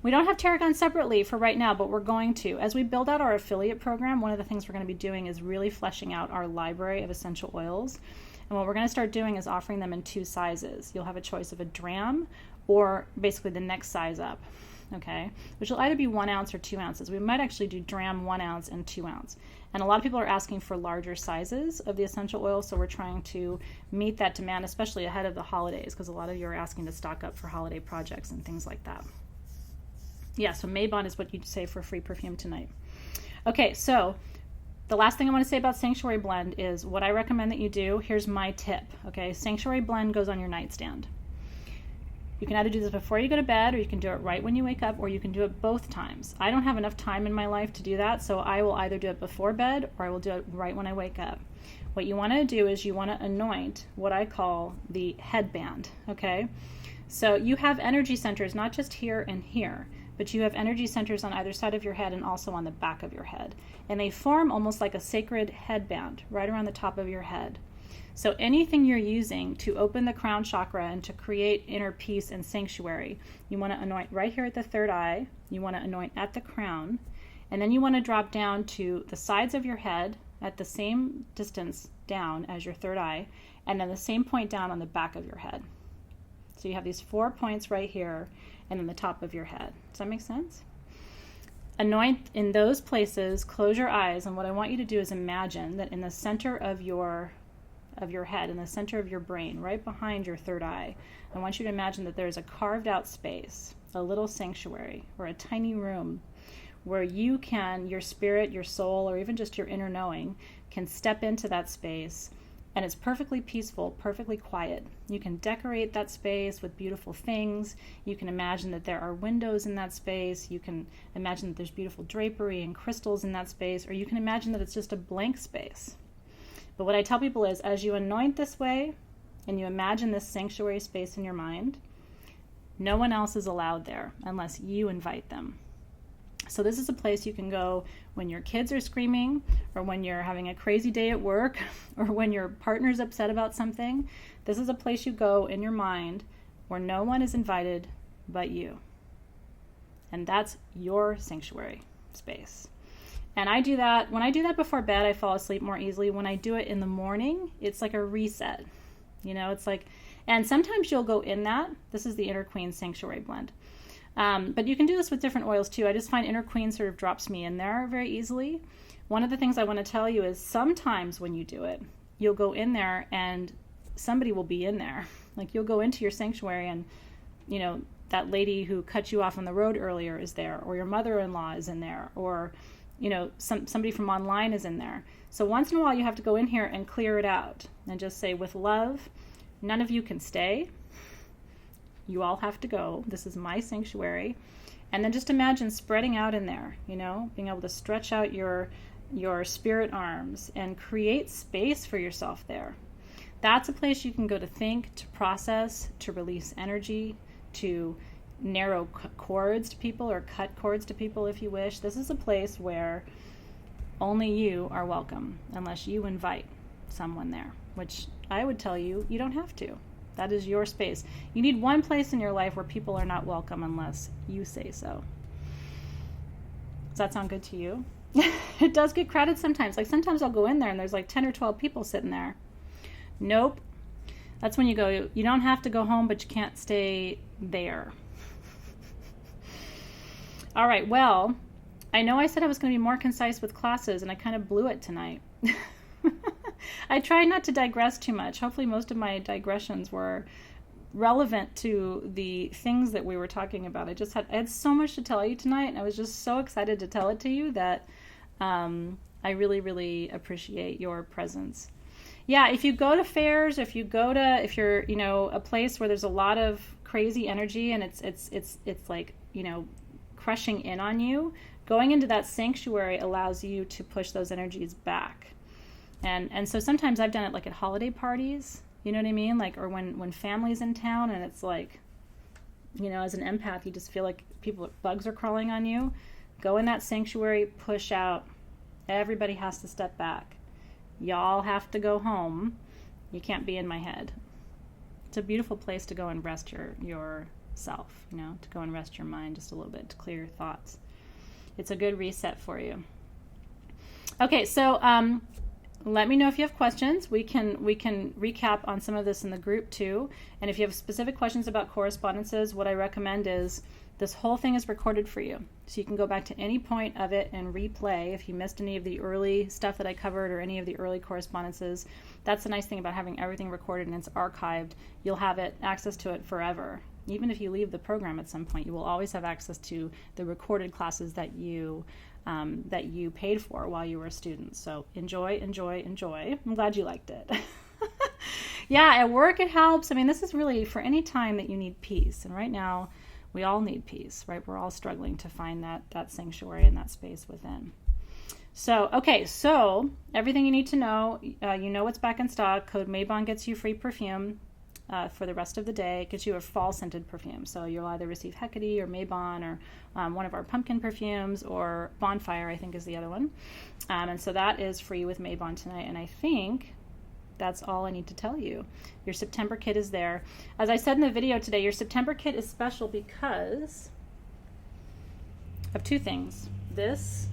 We don't have tarragon separately for right now, but we're going to. As we build out our affiliate program, one of the things we're going to be doing is really fleshing out our library of essential oils. And what we're going to start doing is offering them in 2 sizes. You'll have a choice of a dram or basically the next size up, okay? Which will either be 1 ounce or 2 ounces. We might actually do dram 1 ounce and 2 ounce. And a lot of people are asking for larger sizes of the essential oil, so we're trying to meet that demand, especially ahead of the holidays, because a lot of you are asking to stock up for holiday projects and things like that. Yeah, so Maybon is what you'd say for free perfume tonight. Okay, so the last thing I want to say about Sanctuary Blend is what I recommend that you do. Here's my tip, okay? Sanctuary Blend goes on your nightstand. You can either do this before you go to bed, or you can do it right when you wake up, or you can do it both times. I don't have enough time in my life to do that, so I will either do it before bed or I will do it right when I wake up. What you want to do is you want to anoint what I call the headband, okay? So you have energy centers, not just here and here, but you have energy centers on either side of your head and also on the back of your head. And they form almost like a sacred headband right around the top of your head. So anything you're using to open the crown chakra and to create inner peace and sanctuary, you want to anoint right here at the third eye, you want to anoint at the crown, and then you want to drop down to the sides of your head at the same distance down as your third eye, and then the same point down on the back of your head. So you have these 4 points right here, and then the top of your head. Does that make sense? Anoint in those places, close your eyes, and what I want you to do is imagine that in the center of your head, in the center of your brain, right behind your third eye, I want you to imagine that there's a carved out space, a little sanctuary, or a tiny room where you can, your spirit, your soul, or even just your inner knowing, can step into that space, and it's perfectly peaceful, perfectly quiet. You can decorate that space with beautiful things. You can imagine that there are windows in that space. You can imagine that there's beautiful drapery and crystals in that space, or you can imagine that it's just a blank space. But what I tell people is, as you anoint this way and you imagine this sanctuary space in your mind, no one else is allowed there unless you invite them. So this is a place you can go when your kids are screaming, or when you're having a crazy day at work, or when your partner's upset about something. This is a place you go in your mind where no one is invited but you. And that's your sanctuary space. And I do that, when I do that before bed, I fall asleep more easily. When I do it in the morning, it's like a reset. It's like, and sometimes you'll go in that. This is the Inner Queen Sanctuary Blend. But you can do this with different oils too. I just find Inner Queen sort of drops me in there very easily. One of the things I want to tell you is sometimes when you do it, you'll go in there and somebody will be in there. Like you'll go into your sanctuary and, that lady who cut you off on the road earlier is there, or your mother-in-law is in there, or somebody from online is in there. So once in a while you have to go in here and clear it out and just say, with love, none of you can stay. You all have to go. This is my sanctuary. And then just imagine spreading out in there, being able to stretch out your spirit arms and create space for yourself there. That's a place you can go to think, to process, to release energy, to narrow cords to people or cut cords to people if you wish. This is a place where only you are welcome unless you invite someone there, which I would tell you, you don't have to. That is your space. You need one place in your life where people are not welcome unless you say so. Does that sound good to you? It does get crowded sometimes. Like sometimes I'll go in there and there's like 10 or 12 people sitting there. Nope. That's when you go, you don't have to go home, but you can't stay there. All right, well, I know I said I was going to be more concise with classes, and I kind of blew it tonight. I tried not to digress too much. Hopefully most of my digressions were relevant to the things that we were talking about. I had so much to tell you tonight, and I was just so excited to tell it to you that I really, really appreciate your presence. Yeah, if you go to fairs, if you're, a place where there's a lot of crazy energy and it's like, crushing in on you, going into that sanctuary allows you to push those energies back. And so sometimes I've done it like at holiday parties, you know what I mean? Like, or when family's in town and it's like, as an empath, you just feel like bugs are crawling on you. Go in that sanctuary, push out. Everybody has to step back. Y'all have to go home. You can't be in my head. It's a beautiful place to go and rest yourself, to go and rest your mind just a little bit, to clear your thoughts. It's a good reset for you. Okay, so let me know if you have questions. We can recap on some of this in the group too. And if you have specific questions about correspondences, what I recommend is this whole thing is recorded for you. So you can go back to any point of it and replay if you missed any of the early stuff that I covered or any of the early correspondences. That's the nice thing about having everything recorded and it's archived. You'll have access to it forever. Even if you leave the program at some point, you will always have access to the recorded classes that you paid for while you were a student. So enjoy, enjoy, enjoy. I'm glad you liked it. Yeah, at work it helps. I mean, this is really for any time that you need peace. And right now, we all need peace, right? We're all struggling to find that sanctuary and that space within. So, okay, so everything you need to know, what's back in stock. Code Maybon gets you free perfume for the rest of the day. It gets you a fall-scented perfume. So you'll either receive Hecate or Maybon or one of our pumpkin perfumes, or Bonfire, I think, is the other one. And so that is free with Maybon tonight. And I think that's all I need to tell you. Your September kit is there. As I said in the video today, your September kit is special because of two things. This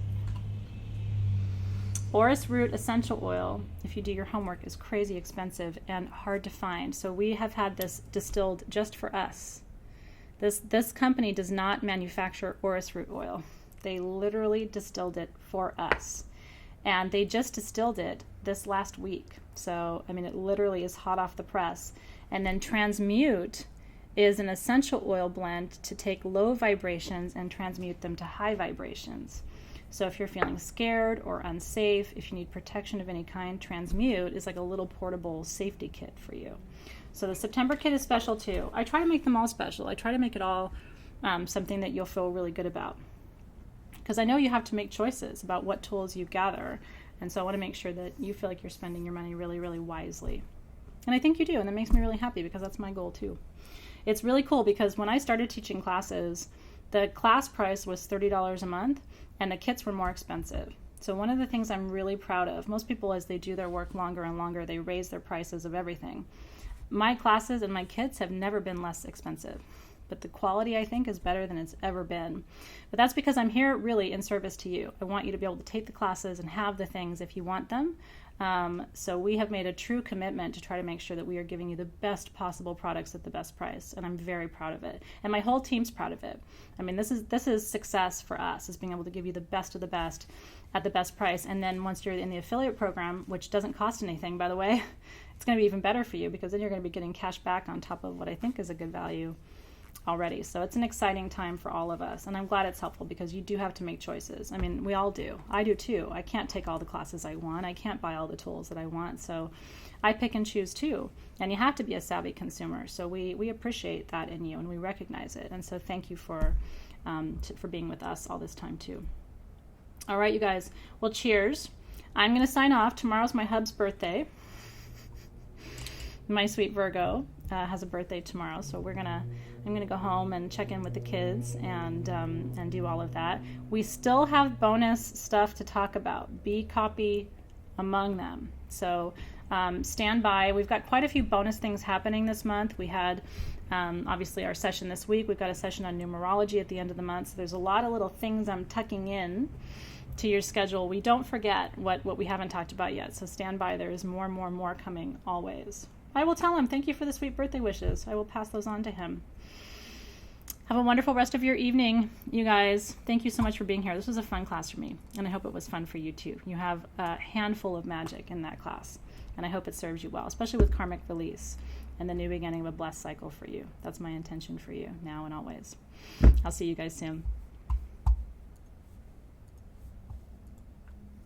Orris Root Essential Oil, if you do your homework, is crazy expensive and hard to find. So we have had this distilled just for us. This company does not manufacture Orris Root oil. They literally distilled it for us. And they just distilled it this last week. So, I mean, it literally is hot off the press. And then Transmute is an essential oil blend to take low vibrations and transmute them to high vibrations. So if you're feeling scared or unsafe, if you need protection of any kind, Transmute is like a little portable safety kit for you. So the September kit is special too. I try to make them all special. I try to make it all something that you'll feel really good about. Because I know you have to make choices about what tools you gather. And so I want to make sure that you feel like you're spending your money really, really wisely. And I think you do, and that makes me really happy because that's my goal too. It's really cool because when I started teaching classes, the class price was $30 a month, and the kits were more expensive. So one of the things I'm really proud of, most people as they do their work longer and longer, they raise their prices of everything. My classes and my kits have never been less expensive. But the quality, I think, is better than it's ever been. But that's because I'm here really in service to you. I want you to be able to take the classes and have the things if you want them. So we have made a true commitment to try to make sure that we are giving you the best possible products at the best price. And I'm very proud of it. And my whole team's proud of it. I mean, this is success for us, is being able to give you the best of the best at the best price. And then once you're in the affiliate program, which doesn't cost anything, by the way, it's going to be even better for you because then you're going to be getting cash back on top of what I think is a good value. already. So it's an exciting time for all of us. And I'm glad it's helpful because you do have to make choices. I mean, we all do. I do too. I can't take all the classes I want. I can't buy all the tools that I want. So I pick and choose too. And you have to be a savvy consumer. So we appreciate that in you and we recognize it. And so thank you for being with us all this time too. All right, you guys. Well, cheers. I'm going to sign off. Tomorrow's my hub's birthday. My sweet Virgo has a birthday tomorrow, so I'm gonna go home and check in with the kids and do all of that. We still have bonus stuff to talk about. Bee copy among them. So stand by. We've got quite a few bonus things happening this month. We had obviously our session this week. We've got a session on numerology at the end of the month. So there's a lot of little things I'm tucking in to your schedule. We don't forget what we haven't talked about yet. So stand by. There is more coming always. I will tell him, thank you for the sweet birthday wishes. I will pass those on to him. Have a wonderful rest of your evening, you guys. Thank you so much for being here. This was a fun class for me, and I hope it was fun for you too. You have a handful of magic in that class, and I hope it serves you well, especially with karmic release and the new beginning of a blessed cycle for you. That's my intention for you now and always. I'll see you guys soon.